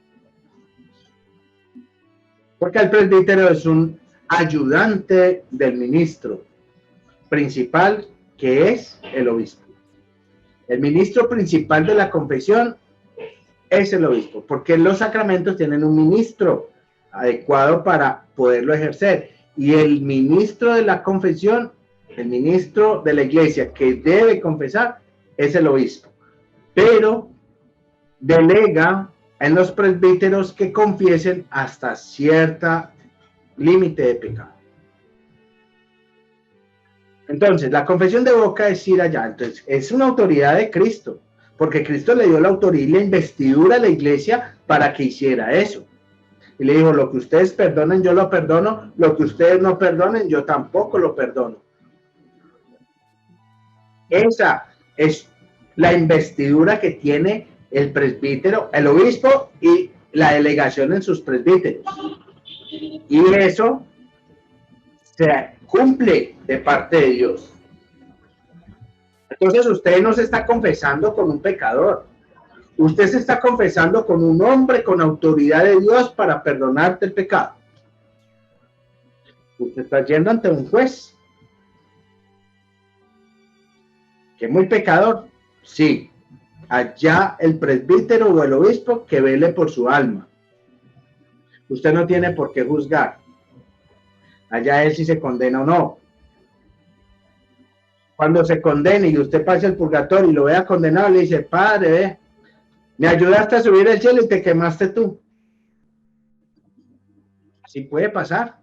Porque el presbítero es un ayudante del ministro principal, que es el obispo. El ministro principal de la confesión es el obispo, porque los sacramentos tienen un ministro adecuado para poderlo ejercer. Y el ministro de la confesión, el ministro de la iglesia que debe confesar, es el obispo. Pero delega en los presbíteros que confiesen hasta cierto límite de pecado. Entonces, la confesión de boca es ir allá. Entonces, es una autoridad de Cristo, porque Cristo le dio la autoridad y la investidura a la iglesia para que hiciera eso. Y le dijo, lo que ustedes perdonen, yo lo perdono. Lo que ustedes no perdonen, yo tampoco lo perdono. Esa es la investidura que tiene el presbítero, el obispo y la delegación en sus presbíteros. Y eso se cumple de parte de Dios. Entonces usted no se está confesando con un pecador. Usted se está confesando con un hombre con autoridad de Dios para perdonarte el pecado. Usted está yendo ante un juez. ¿Que es muy pecador? Sí. Allá el presbítero o el obispo que vele por su alma. Usted no tiene por qué juzgar. Allá es si se condena o no. Cuando se condene y usted pase el purgatorio y lo vea condenado, le dice, padre, me ayudaste a subir el cielo y te quemaste tú. Así puede pasar.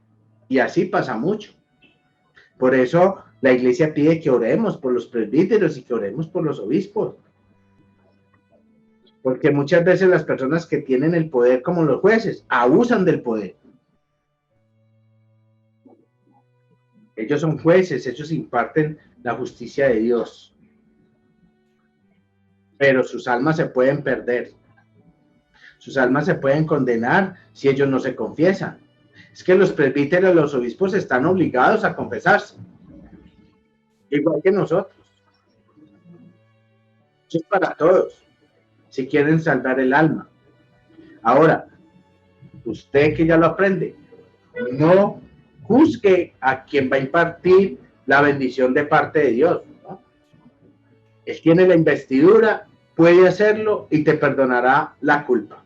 Y así pasa mucho. Por eso La iglesia pide que oremos por los presbíteros y que oremos por los obispos. Porque muchas veces las personas que tienen el poder, como los jueces, abusan del poder. Ellos son jueces, ellos imparten la justicia de Dios. Pero sus almas se pueden perder. Sus almas se pueden condenar si ellos no se confiesan. Es que los presbíteros, los obispos están obligados a confesarse. Igual que nosotros. Eso es para todos. Si quieren salvar el alma. Ahora, usted que ya lo aprende, no juzgue a quien va a impartir la bendición de parte de Dios, ¿no? Él tiene la investidura, puede hacerlo y te perdonará la culpa.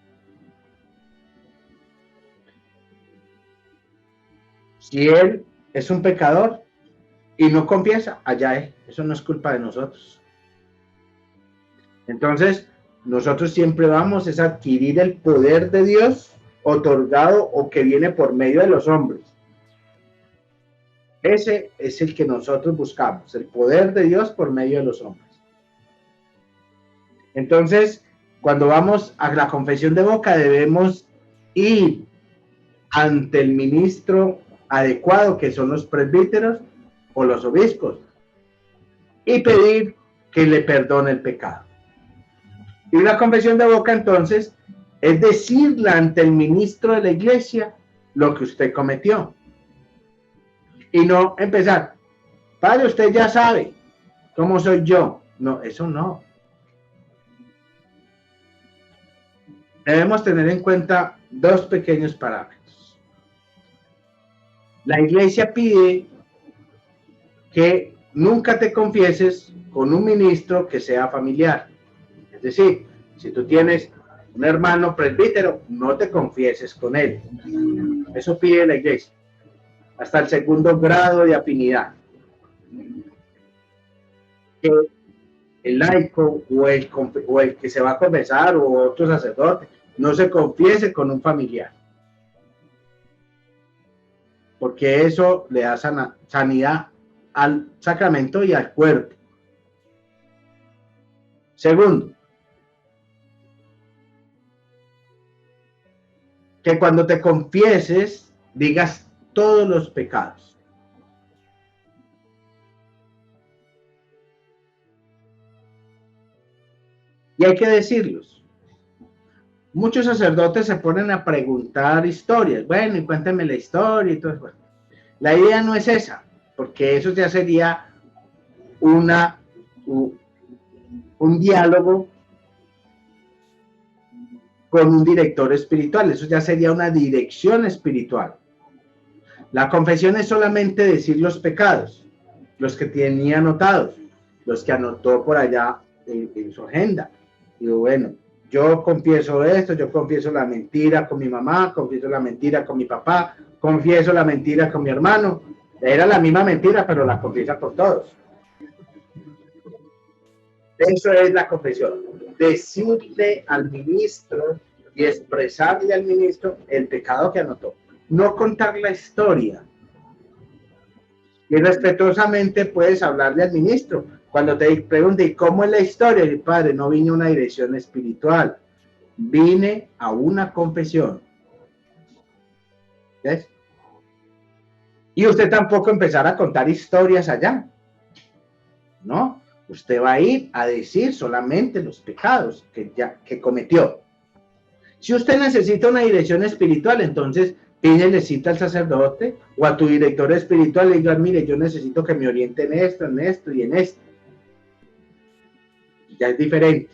Si él es un pecador y no confiesa, allá es. Eso no es culpa de nosotros. Entonces, nosotros siempre vamos a adquirir el poder de Dios otorgado o que viene por medio de los hombres. Ese es el que nosotros buscamos, el poder de Dios por medio de los hombres. Entonces, cuando vamos a la confesión de boca, debemos ir ante el ministro adecuado, que son los presbíteros o los obispos, y pedir que le perdone el pecado. Y la confesión de boca, entonces, es decirle ante el ministro de la iglesia lo que usted cometió. Y no empezar, padre, usted ya sabe cómo soy yo. No, eso no. Debemos tener en cuenta dos pequeños parámetros. La iglesia pide que nunca te confieses con un ministro que sea familiar. Es decir, si tú tienes un hermano presbítero, no te confieses con él. Eso pide la iglesia. Hasta el segundo grado de afinidad. Que el laico o el que se va a confesar o otro sacerdote no se confiese con un familiar. Porque eso le da sanidad al sacramento y al cuerpo. Segundo, que cuando te confieses digas todos los pecados. Y hay que decirlos. Muchos sacerdotes se ponen a preguntar historias. Bueno, y cuéntame la historia y todo eso. La idea no es esa, porque eso ya sería un diálogo con un director espiritual. Eso ya sería una dirección espiritual. La confesión es solamente decir los pecados, los que tenía anotados, los que anotó por allá en su agenda. Digo, bueno, yo confieso esto, yo confieso la mentira con mi mamá, confieso la mentira con mi papá, confieso la mentira con mi hermano. Era la misma mentira, pero la confiesa por todos. Eso es la confesión. Decirle al ministro y expresarle al ministro el pecado que anotó. No contar la historia. Y respetuosamente puedes hablarle al ministro. Cuando te pregunte, ¿y cómo es la historia? Y padre, no vine a una dirección espiritual. Vine a una confesión. ¿Ves? Y usted tampoco empezar a contar historias allá. ¿No? Usted va a ir a decir solamente los pecados que cometió. Si usted necesita una dirección espiritual, entonces pídele cita al sacerdote o a tu director espiritual y diga, mire, yo necesito que me oriente en esto y en esto. Ya es diferente.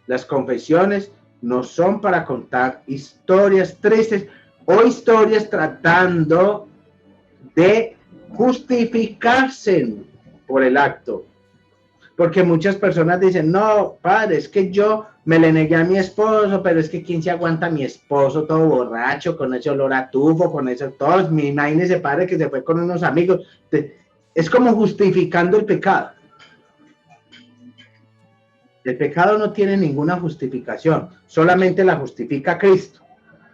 Las confesiones no son para contar historias tristes o historias tratando de justificarse por el acto. Porque muchas personas dicen, no, padre, es que yo me le negué a mi esposo, pero es que ¿quién se aguanta a mi esposo todo borracho, con ese olor a tufo, con eso, todos, imagínese, padre, que se fue con unos amigos? Es como justificando el pecado. El pecado no tiene ninguna justificación, solamente la justifica Cristo.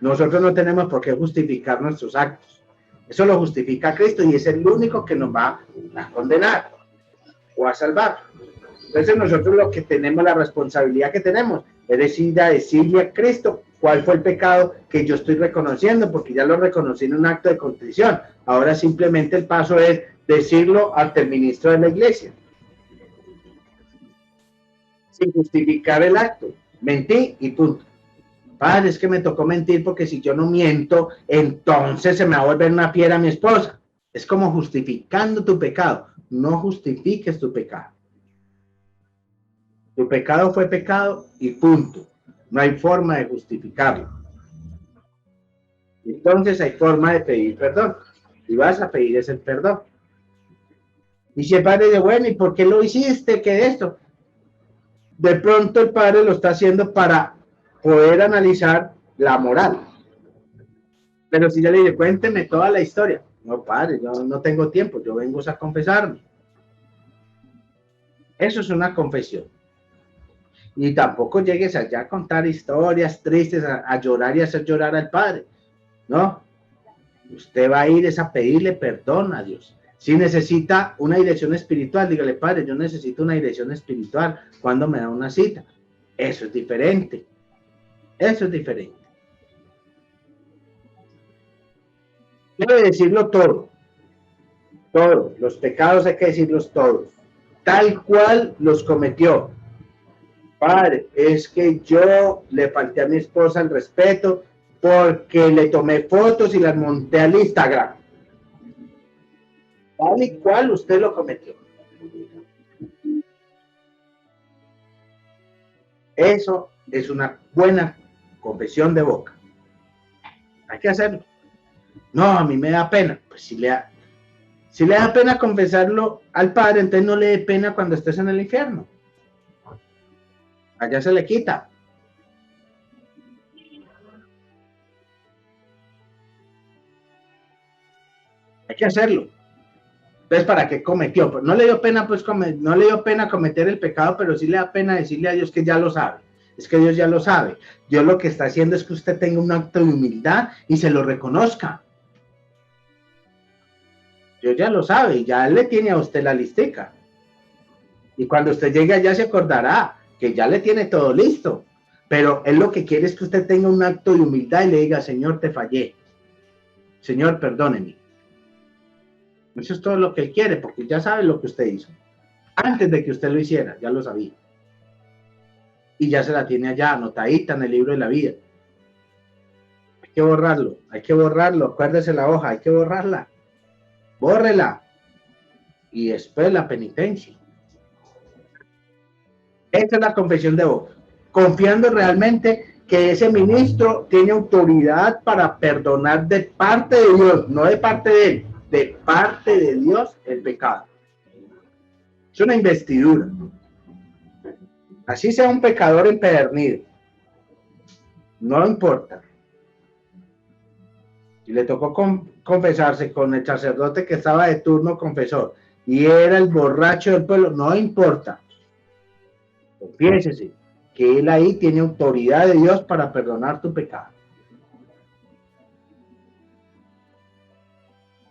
Nosotros no tenemos por qué justificar nuestros actos. Eso lo justifica Cristo y es el único que nos va a condenar o a salvar. Entonces nosotros lo que tenemos, la responsabilidad que tenemos, es ir a decirle a Cristo cuál fue el pecado que yo estoy reconociendo, porque ya lo reconocí en un acto de contrición. Ahora simplemente el paso es decirlo ante el ministro de la iglesia. Sin justificar el acto. Mentí y punto. Padre, es que me tocó mentir porque si yo no miento, entonces se me va a volver una fiera a mi esposa. Es como justificando tu pecado. No justifiques tu pecado. Tu pecado fue pecado y punto. No hay forma de justificarlo. Entonces hay forma de pedir perdón. Y vas a pedir ese perdón. Y si el padre dice, bueno, ¿y por qué lo hiciste? ¿Qué es esto? De pronto el padre lo está haciendo para poder analizar la moral. Pero si ya le dice, cuénteme toda la historia. No, padre, yo no tengo tiempo, yo vengo a confesarme. Eso es una confesión. Y tampoco llegues allá a contar historias tristes, a llorar y hacer llorar al padre. No. Usted va a ir es a pedirle perdón a Dios. Si necesita una dirección espiritual, dígale, padre, yo necesito una dirección espiritual. ¿Cuándo me da una cita? Eso es diferente. Eso es diferente. Debe decirlo todo. Todo. Los pecados hay que decirlos todos. Tal cual los cometió. Padre, es que yo le falté a mi esposa el respeto porque le tomé fotos y las monté al Instagram. Tal y cual usted lo cometió. Eso es una buena confesión de boca. Hay que hacerlo. No, a mí me da pena. Pues si le da pena confesarlo al Padre, entonces no le dé pena cuando estés en el infierno. Allá se le quita. Hay que hacerlo. Entonces, ¿para qué cometió? Pues no le dio pena, pues no le dio pena cometer el pecado, pero sí le da pena decirle a Dios que ya lo sabe. Es que Dios ya lo sabe. Dios lo que está haciendo es que usted tenga un acto de humildad y se lo reconozca. Dios ya lo sabe y ya le tiene a usted la listica. Y cuando usted llegue allá se acordará que ya le tiene todo listo. Pero él lo que quiere es que usted tenga un acto de humildad y le diga, Señor, te fallé. Señor, perdóneme. Eso es todo lo que él quiere, porque ya sabe lo que usted hizo. Antes de que usted lo hiciera, ya lo sabía. Y ya se la tiene allá anotadita en el libro de la vida. Hay que borrarlo, acuérdese la hoja, hay que borrarla. Bórrela. Y después la penitencia. Esa es la confesión de boca. Confiando realmente que ese ministro tiene autoridad para perdonar de parte de Dios, no de parte de él, de parte de Dios el pecado. Es una investidura. Así sea un pecador empedernido. No importa. Si le tocó confesarse con el sacerdote que estaba de turno confesor y era el borracho del pueblo, no importa. Confiésese que él ahí tiene autoridad de Dios para perdonar tu pecado.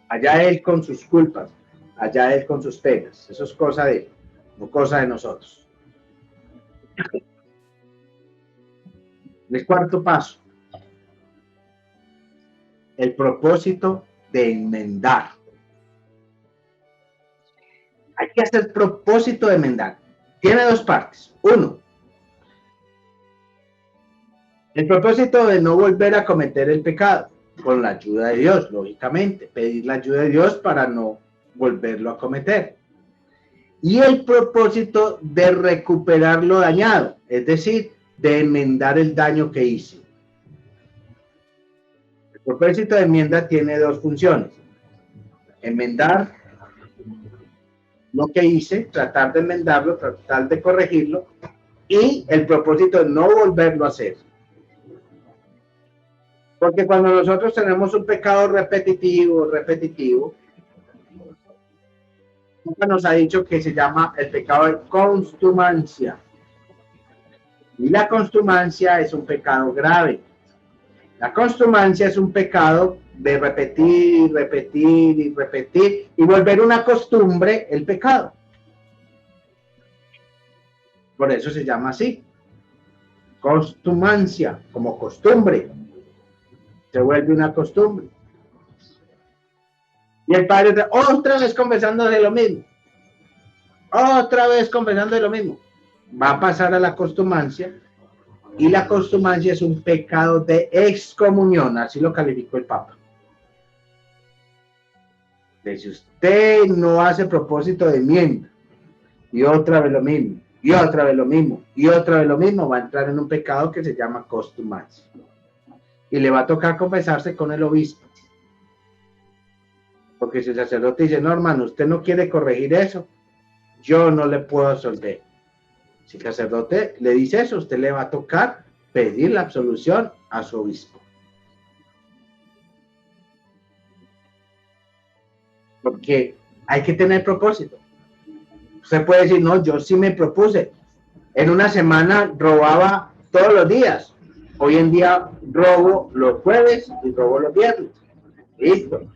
Allá él con sus culpas, allá él con sus penas. Eso es cosa de él, no cosa de nosotros. El cuarto paso. El propósito de enmendar. Hay que hacer propósito de enmendar. Tiene dos partes. Uno, el propósito de no volver a cometer el pecado, con la ayuda de Dios, lógicamente, pedir la ayuda de Dios para no volverlo a cometer. Y el propósito de recuperar lo dañado, es decir, de enmendar el daño que hice. El propósito de enmienda tiene dos funciones. Enmendar lo que hice, tratar de enmendarlo, tratar de corregirlo, y el propósito de no volverlo a hacer. Porque cuando nosotros tenemos un pecado repetitivo, nos ha dicho que se llama el pecado de contumacia. Y la contumacia es un pecado grave. La contumacia es un pecado de repetir, repetir y repetir y volver una costumbre el pecado. Por eso se llama así. Contumacia, como costumbre. Se vuelve una costumbre. Y el padre otra vez confesando de lo mismo. Otra vez confesando de lo mismo. Va a pasar a la contumacia. Y la contumacia es un pecado de excomunión. Así lo calificó el Papa. Si usted no hace propósito de enmienda y otra vez lo mismo, y otra vez lo mismo, y otra vez lo mismo, va a entrar en un pecado que se llama contumacia. Y le va a tocar confesarse con el obispo. Porque si el sacerdote dice, no, hermano, usted no quiere corregir eso, yo no le puedo absolver. Si el sacerdote le dice eso, usted le va a tocar pedir la absolución a su obispo. Porque hay que tener propósito. Usted puede decir, no, yo sí me propuse. En una semana robaba todos los días. Hoy en día robo los jueves y robo los viernes. Listo.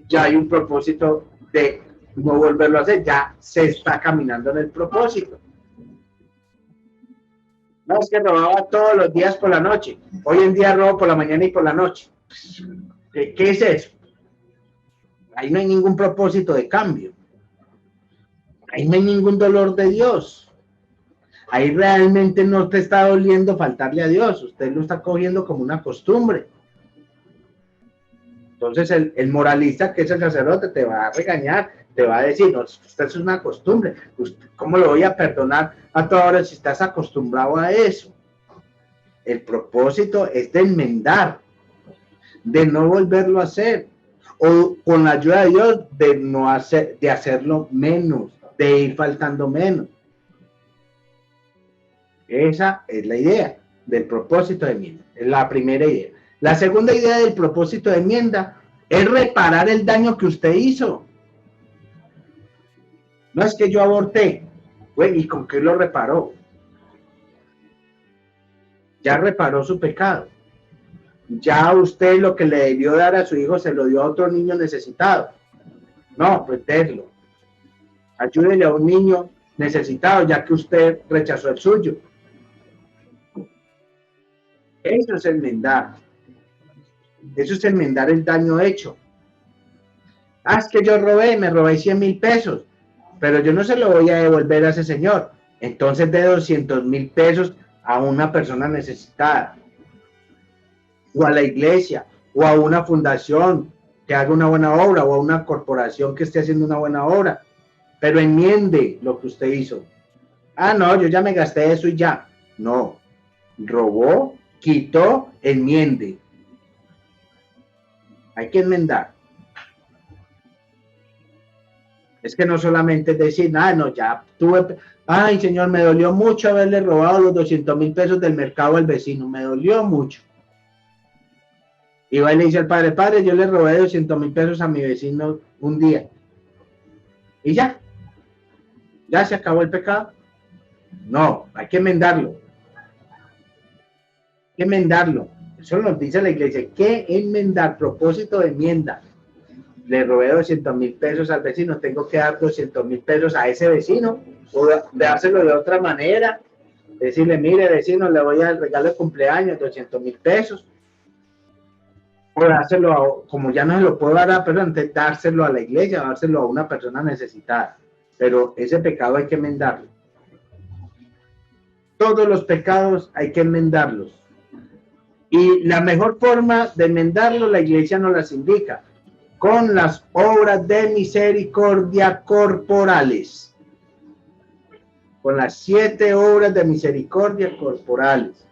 Ya hay un propósito de no volverlo a hacer. Ya se está caminando en el propósito. No, es que robaba todos los días por la noche. Hoy en día robo por la mañana y por la noche. ¿Qué es eso? Ahí no hay ningún propósito de cambio. Ahí no hay ningún dolor de Dios. Ahí realmente no te está doliendo faltarle a Dios. Usted lo está cogiendo como una costumbre. Entonces el moralista, que es el sacerdote, te va a regañar, te va a decir, no, esto es una costumbre. ¿Cómo lo voy a perdonar a toda hora si estás acostumbrado a eso? El propósito es de enmendar, de no volverlo a hacer, o con la ayuda de Dios de no hacer, de hacerlo menos, de ir faltando menos. Esa es la idea del propósito de enmienda, es la primera idea. La segunda idea del propósito de enmienda es reparar el daño que usted hizo. No es que yo aborté, güey, ¿y con qué lo reparó? Ya reparó su pecado. Ya usted lo que le debió dar a su hijo se lo dio a otro niño necesitado. No, pues déjelo. Ayúdele a un niño necesitado, ya que usted rechazó el suyo. Eso es enmendar. Eso es enmendar el daño hecho. Ah, es que yo robé, me robé 100,000 pesos, pero yo no se lo voy a devolver a ese señor. Entonces de 200,000 pesos a una persona necesitada, o a la iglesia, o a una fundación que haga una buena obra, o a una corporación que esté haciendo una buena obra, pero enmiende lo que usted hizo. Ah, no, yo ya me gasté eso y ya. No, robó, quitó, enmiende. Hay que enmendar. Es que no solamente es decir, ah, no, ya tuve, ay, señor, me dolió mucho haberle robado los 200,000 pesos del mercado al vecino, me dolió mucho. Y va y le dice al padre, padre, yo le robé 200,000 pesos a mi vecino un día. Y ya se acabó el pecado. No, hay que enmendarlo. Hay que enmendarlo. Eso nos dice la iglesia, hay que enmendar, propósito de enmienda. Le robé 200,000 pesos al vecino, tengo que dar 200,000 pesos a ese vecino, o dárselo de otra manera, decirle, mire vecino, le voy a regalo de cumpleaños 200,000 pesos, o dárselo, como ya no se lo puedo dar, perdón, dárselo a la iglesia, dárselo a una persona necesitada, pero ese pecado hay que enmendarlo. Todos los pecados hay que enmendarlos, y la mejor forma de enmendarlo la iglesia nos las indica, con las obras de misericordia corporales, con las 7 obras de misericordia corporales.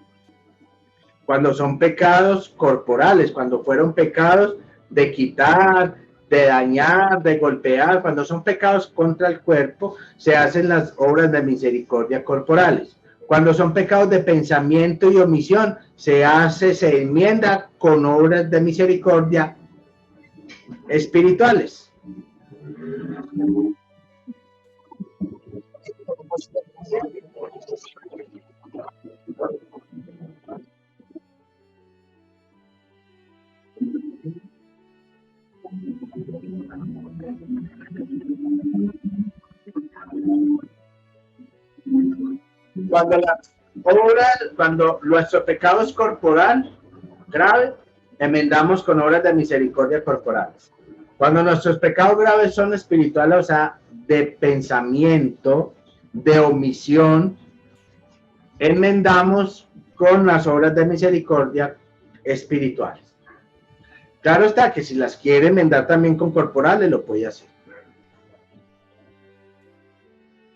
Cuando son pecados corporales, cuando fueron pecados de quitar, de dañar, de golpear, cuando son pecados contra el cuerpo, se hacen las obras de misericordia corporales. Cuando son pecados de pensamiento y omisión, se enmienda con obras de misericordia espirituales. Cuando las obras, cuando nuestro pecado es corporal, grave, enmendamos con obras de misericordia corporales. Cuando nuestros pecados graves son espirituales, o sea, de pensamiento, de omisión, enmendamos con las obras de misericordia espirituales. Claro está que si las quiere enmendar también con corporales, lo puede hacer.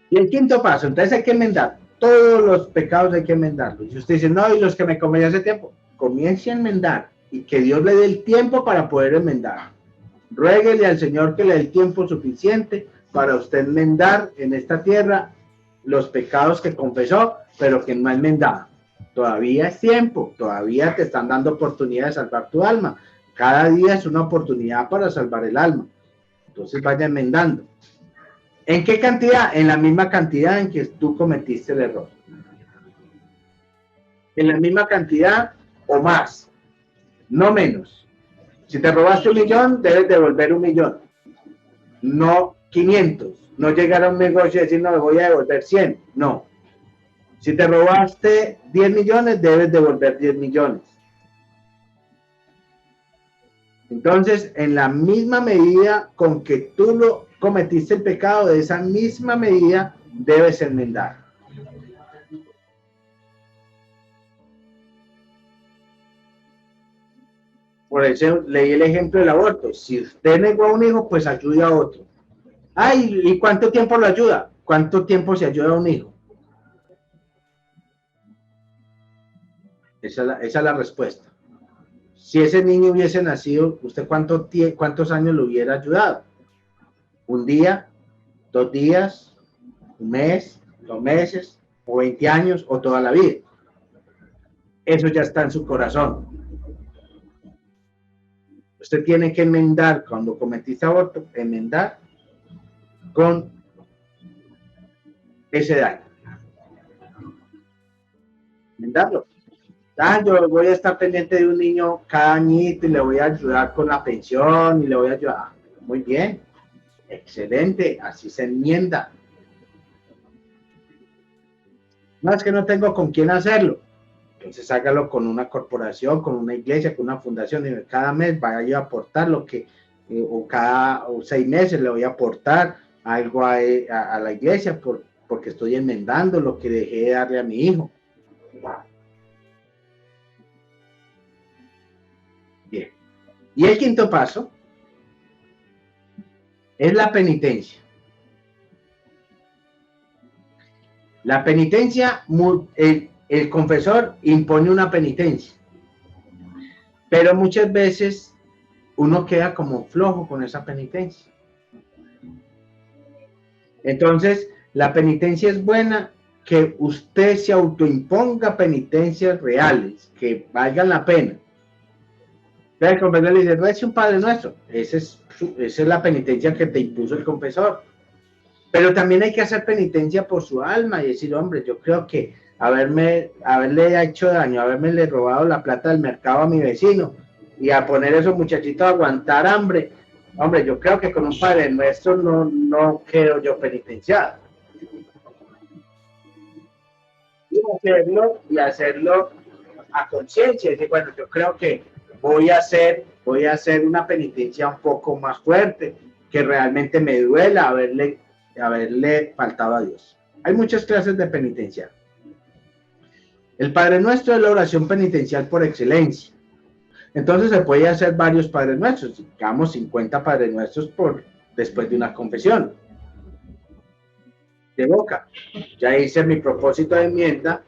Y el quinto paso, entonces hay que enmendar. Todos los pecados hay que enmendarlos. Y usted dice, no, y los que me cometí hace tiempo, comience a enmendar y que Dios le dé el tiempo para poder enmendar. Ruéguele al Señor que le dé el tiempo suficiente para usted enmendar en esta tierra los pecados que confesó, pero que no ha enmendado. Todavía es tiempo, todavía te están dando oportunidad de salvar tu alma. Cada día es una oportunidad para salvar el alma. Entonces vaya enmendando. ¿En qué cantidad? En la misma cantidad en que tú cometiste el error. En la misma cantidad o más, no menos. Si te robaste 1.000.000, debes devolver 1.000.000. No 500. No llegar a un negocio y decir, no, me voy a devolver 100. No. Si te robaste 10 millones, debes devolver 10 millones. Entonces, en la misma medida con que tú lo cometiste el pecado, de esa misma medida debes enmendar. Por eso leí el ejemplo del aborto. Si usted negó a un hijo, pues ayude a otro. Ay, ¿y cuánto tiempo lo ayuda? ¿Cuánto tiempo se ayuda a un hijo? Esa es la respuesta. Si ese niño hubiese nacido, ¿usted cuántos años lo hubiera ayudado? ¿Un día? ¿2 días? ¿Un mes? ¿2 meses? ¿O 20 años? ¿O toda la vida? Eso ya está en su corazón. Usted tiene que enmendar cuando cometiste aborto, enmendar con ese daño. Enmendarlo. Yo voy a estar pendiente de un niño cada añito y le voy a ayudar con la pensión y le voy a ayudar. Muy bien, excelente, así se enmienda. No, es que no tengo con quién hacerlo. Entonces hágalo con una corporación, con una iglesia, con una fundación. Y cada mes vaya a aportar lo que, o cada 6 meses le voy a aportar algo a la iglesia porque estoy enmendando lo que dejé de darle a mi hijo. Bien. Y el quinto paso es la penitencia. La penitencia, el confesor impone una penitencia, pero muchas veces uno queda como flojo con esa penitencia. Entonces, la penitencia es buena, que usted se autoimponga penitencias reales, que valgan la pena. El confesor le dice, no es un Padre Nuestro, esa es la penitencia que te impuso el confesor. Pero también hay que hacer penitencia por su alma y decir, hombre, yo creo que haberle hecho daño, haberme robado la plata del mercado a mi vecino y a poner a esos muchachitos a aguantar hambre, hombre, yo creo que con un Padre Nuestro no quedo yo penitenciado. Y hacerlo a conciencia, decir, bueno, yo creo que voy a hacer una penitencia un poco más fuerte, que realmente me duela haberle faltado a Dios. Hay muchas clases de penitencia. El Padre Nuestro es la oración penitencial por excelencia. Entonces se puede hacer varios Padres Nuestros, digamos 50 Padres Nuestros después de una confesión de boca. Ya hice mi propósito de enmienda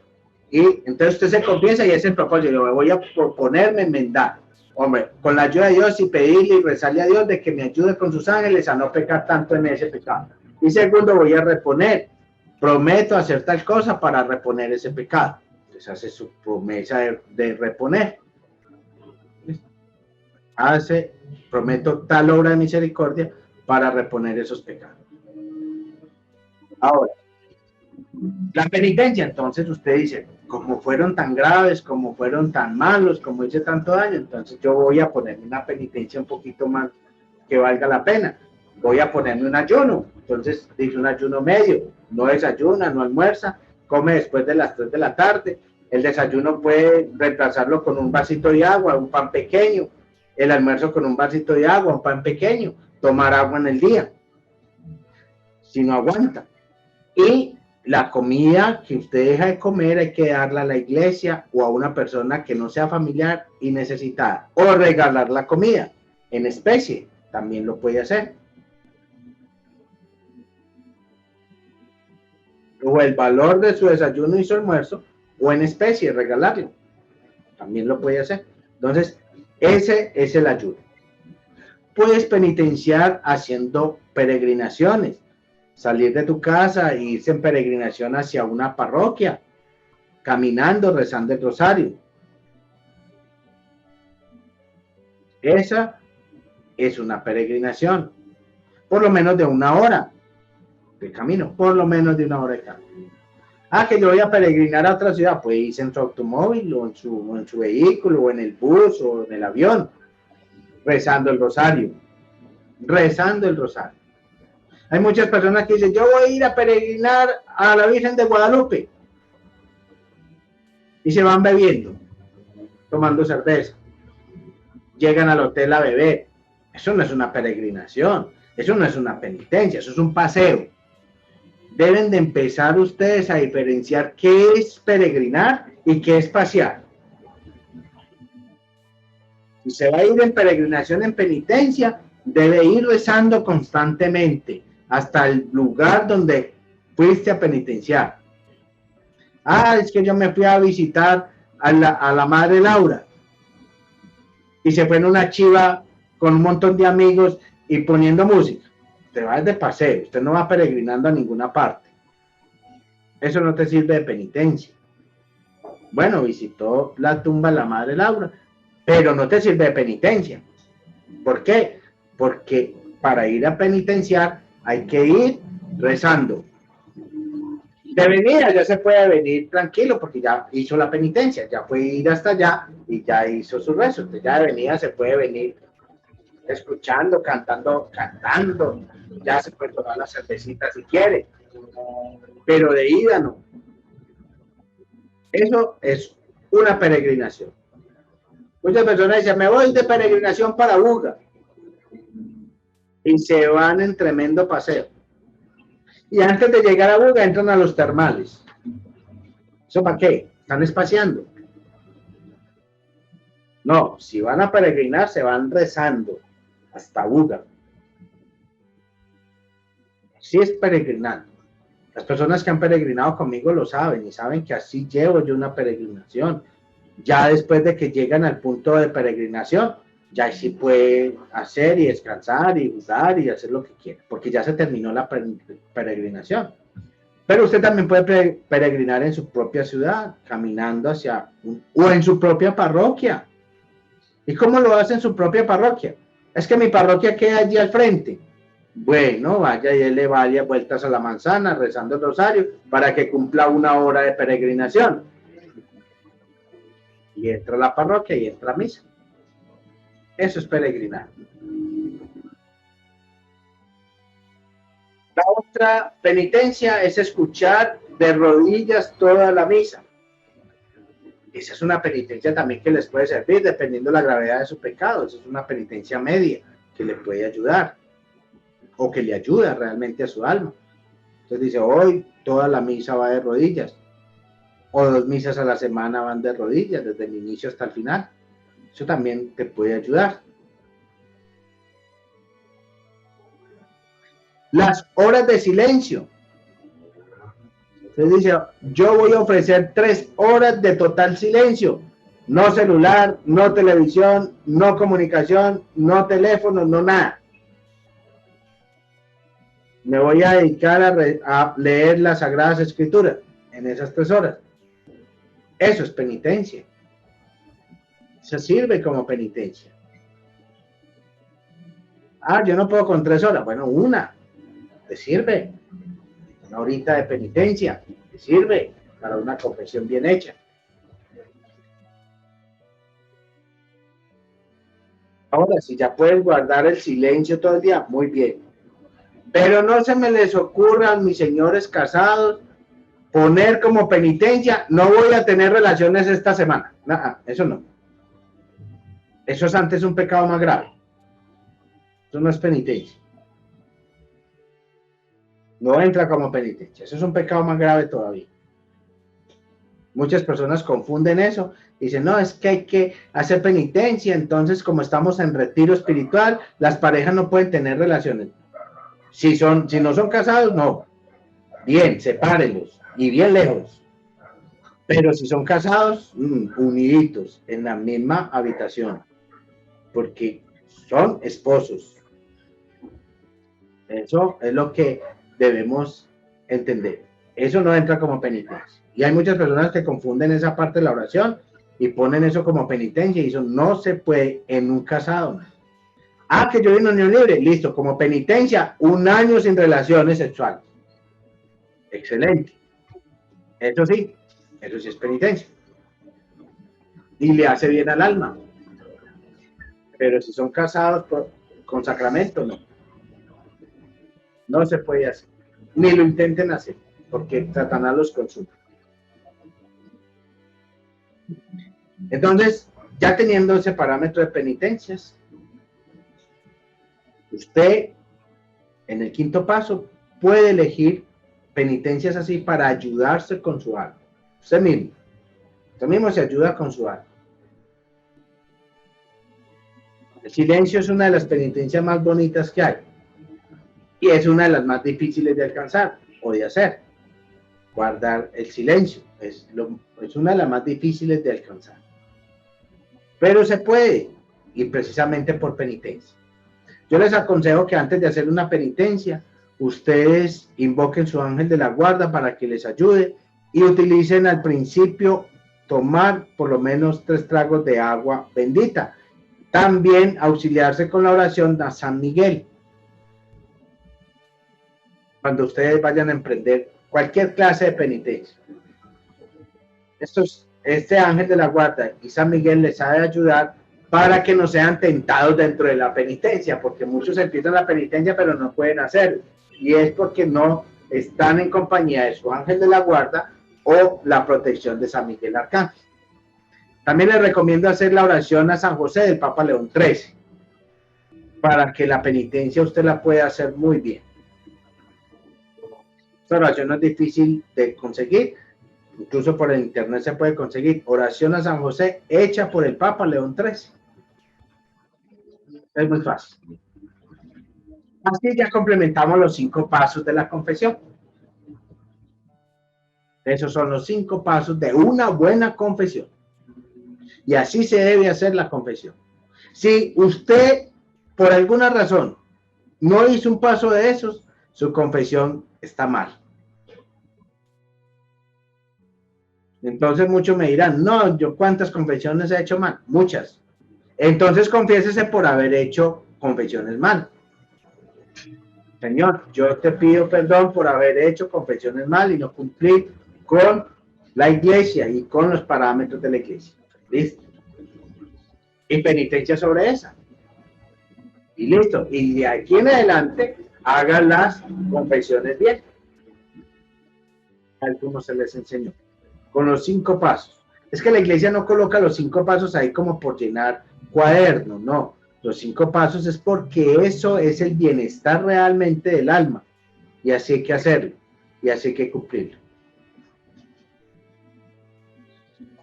y entonces usted se confiesa y es el propósito. Yo me voy a proponerme enmendar. Hombre, con la ayuda de Dios y pedirle y rezarle a Dios de que me ayude con sus ángeles a no pecar tanto en ese pecado. Y segundo, voy a reponer. Prometo hacer tal cosa para reponer ese pecado. Entonces hace su promesa de reponer. Prometo tal obra de misericordia para reponer esos pecados. Ahora, la penitencia, entonces usted dice, como fueron tan graves, como fueron tan malos, como hice tanto daño, entonces yo voy a ponerme una penitencia un poquito más que valga la pena. Voy a ponerme un ayuno, entonces dice un ayuno medio, no desayuna, no almuerza, come después de las 3 de la tarde. El desayuno puede reemplazarlo con un vasito de agua, un pan pequeño. El almuerzo con un vasito de agua, un pan pequeño. Tomar agua en el día, si no aguanta. Y la comida que usted deja de comer hay que darla a la iglesia o a una persona que no sea familiar y necesitada. O regalar la comida en especie, también lo puede hacer. O el valor de su desayuno y su almuerzo, o en especie, regalarlo. También lo puede hacer. Entonces, ese es el ayuno. Puedes penitenciar haciendo peregrinaciones. Salir de tu casa e irse en peregrinación hacia una parroquia, caminando, rezando el rosario. Esa es una peregrinación, por lo menos de 1 hora de camino, por lo menos de 1 hora de camino. Ah, que yo voy a peregrinar a otra ciudad, pues irse en su automóvil o en su vehículo o en el bus o en el avión, rezando el rosario, rezando el rosario. Hay muchas personas que dicen, yo voy a ir a peregrinar a la Virgen de Guadalupe. Y se van bebiendo, tomando cerveza. Llegan al hotel a beber. Eso no es una peregrinación, eso no es una penitencia, eso es un paseo. Deben de empezar ustedes a diferenciar qué es peregrinar y qué es pasear. Si se va a ir en peregrinación, en penitencia, debe ir rezando constantemente hasta el lugar donde fuiste a penitenciar. Ah, es que yo me fui a visitar a la madre Laura y se fue en una chiva con un montón de amigos y poniendo música. Te vas de paseo, usted no va peregrinando a ninguna parte. Eso no te sirve de penitencia. Bueno, visitó la tumba de la madre Laura, pero no te sirve de penitencia. ¿Por qué? Porque para ir a penitenciar hay que ir rezando. De venida ya se puede venir tranquilo porque ya hizo la penitencia, ya fue ir hasta allá y ya hizo su rezo. Entonces ya de venida se puede venir escuchando, cantando, ya se puede tomar la cervecita si quiere, pero de ida no. Eso es una peregrinación. Muchas personas dicen, me voy de peregrinación para Buga y se van en tremendo paseo. Y antes de llegar a Buga entran a los termales. ¿Eso para qué? Están espaciando. No, si van a peregrinar, se van rezando hasta Buga. Así es peregrinar. Las personas que han peregrinado conmigo lo saben y saben que así llevo yo una peregrinación. Ya después de que llegan al punto de peregrinación, ya sí puede hacer y descansar y jugar y hacer lo que quiera, porque ya se terminó la peregrinación. Pero usted también puede peregrinar en su propia ciudad, caminando o en su propia parroquia. ¿Y cómo lo hace en su propia parroquia? Es que mi parroquia queda allí al frente. Bueno, vaya y déle varias vueltas a la manzana, rezando el rosario, para que cumpla 1 hora de peregrinación. Y entra a la parroquia y entra a misa. Eso es peregrinar. La otra penitencia es escuchar de rodillas toda la misa. Esa es una penitencia también que les puede servir dependiendo de la gravedad de su pecado. Esa es una penitencia media que le puede ayudar o que le ayuda realmente a su alma. Entonces dice, hoy toda la misa va de rodillas o 2 misas a la semana van de rodillas desde el inicio hasta el final. Eso también te puede ayudar. Las horas de silencio. Entonces dice, yo voy a ofrecer 3 horas de total silencio. No celular, no televisión, no comunicación, no teléfono, no nada. Me voy a dedicar a leer las Sagradas Escrituras en esas 3 horas. Eso es penitencia. Eso sirve como penitencia. Ah, yo no puedo con 3 horas. Bueno, una. Te sirve. 1 horita de penitencia. Te sirve para una confesión bien hecha. Ahora, si ya puedes guardar el silencio todo el día, muy bien. Pero no se me les ocurran, mis señores casados, poner como penitencia, no voy a tener relaciones esta semana. Nada, eso no. Eso es antes un pecado más grave. Eso no es penitencia. No entra como penitencia. Eso es un pecado más grave todavía. Muchas personas confunden eso. Dicen, no, es que hay que hacer penitencia. Entonces, como estamos en retiro espiritual, las parejas no pueden tener relaciones. Si no son casados, no. Bien, sepárenlos. Y bien lejos. Pero si son casados, uniditos, en la misma habitación. Porque son esposos. Eso es lo que debemos entender. Eso no entra como penitencia. Y hay muchas personas que confunden esa parte de la oración y ponen eso como penitencia y eso no se puede en un casado. Que yo en unión libre, listo, como penitencia, 1 año sin relaciones sexuales. Excelente. Eso sí es penitencia. Y le hace bien al alma. Pero si son casados con sacramento, no. No se puede hacer. Ni lo intenten hacer, porque Satanás los consume. Entonces, ya teniendo ese parámetro de penitencias, usted en el 5º paso puede elegir penitencias así para ayudarse con su alma. Usted mismo se ayuda con su alma. El silencio es una de las penitencias más bonitas que hay y es una de las más difíciles de alcanzar o de hacer. Guardar el silencio es una de las más difíciles de alcanzar. Pero se puede, y precisamente por penitencia. Yo les aconsejo que antes de hacer una penitencia, ustedes invoquen su ángel de la guarda para que les ayude y utilicen al principio tomar por lo menos 3 tragos de agua bendita. También auxiliarse con la oración a San Miguel. Cuando ustedes vayan a emprender cualquier clase de penitencia. Este ángel de la guarda y San Miguel les ha de ayudar para que no sean tentados dentro de la penitencia, porque muchos empiezan la penitencia pero no pueden hacerlo. Y es porque no están en compañía de su ángel de la guarda o la protección de San Miguel Arcángel. También les recomiendo hacer la oración a San José del Papa León XIII, para que la penitencia usted la pueda hacer muy bien. Esta oración no es difícil de conseguir, incluso por el internet se puede conseguir. Oración a San José hecha por el Papa León XIII. Es muy fácil. Así ya complementamos los 5 pasos de la confesión. Esos son los 5 pasos de una buena confesión. Y así se debe hacer la confesión. Si usted, por alguna razón, no hizo un paso de esos, su confesión está mal. Entonces muchos me dirán, no, yo ¿cuántas confesiones he hecho mal? Muchas. Entonces confiésese por haber hecho confesiones mal. Señor, yo te pido perdón por haber hecho confesiones mal y no cumplir con la iglesia y con los parámetros de la iglesia. Listo. Y penitencia sobre esa. Y listo. Y de aquí en adelante, hagan las confesiones bien. Tal como se les enseñó. Con los 5 pasos. Es que la iglesia no coloca los 5 pasos ahí como por llenar cuaderno, no. Los 5 pasos es porque eso es el bienestar realmente del alma. Y así hay que hacerlo. Y así hay que cumplirlo.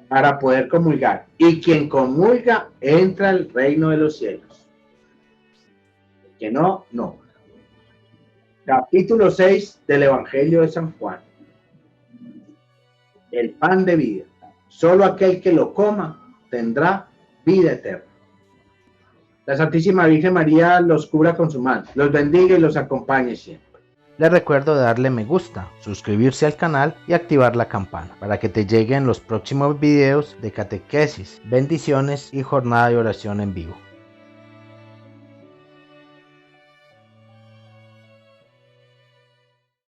Para poder comulgar. Y quien comulga entra al reino de los cielos. Que no, no. Capítulo 6 del Evangelio de San Juan. El pan de vida. Solo aquel que lo coma tendrá vida eterna. La Santísima Virgen María los cubra con su mano, los bendiga y los acompañe siempre. Les recuerdo darle me gusta, suscribirse al canal y activar la campana para que te lleguen los próximos videos de catequesis, bendiciones y jornada de oración en vivo.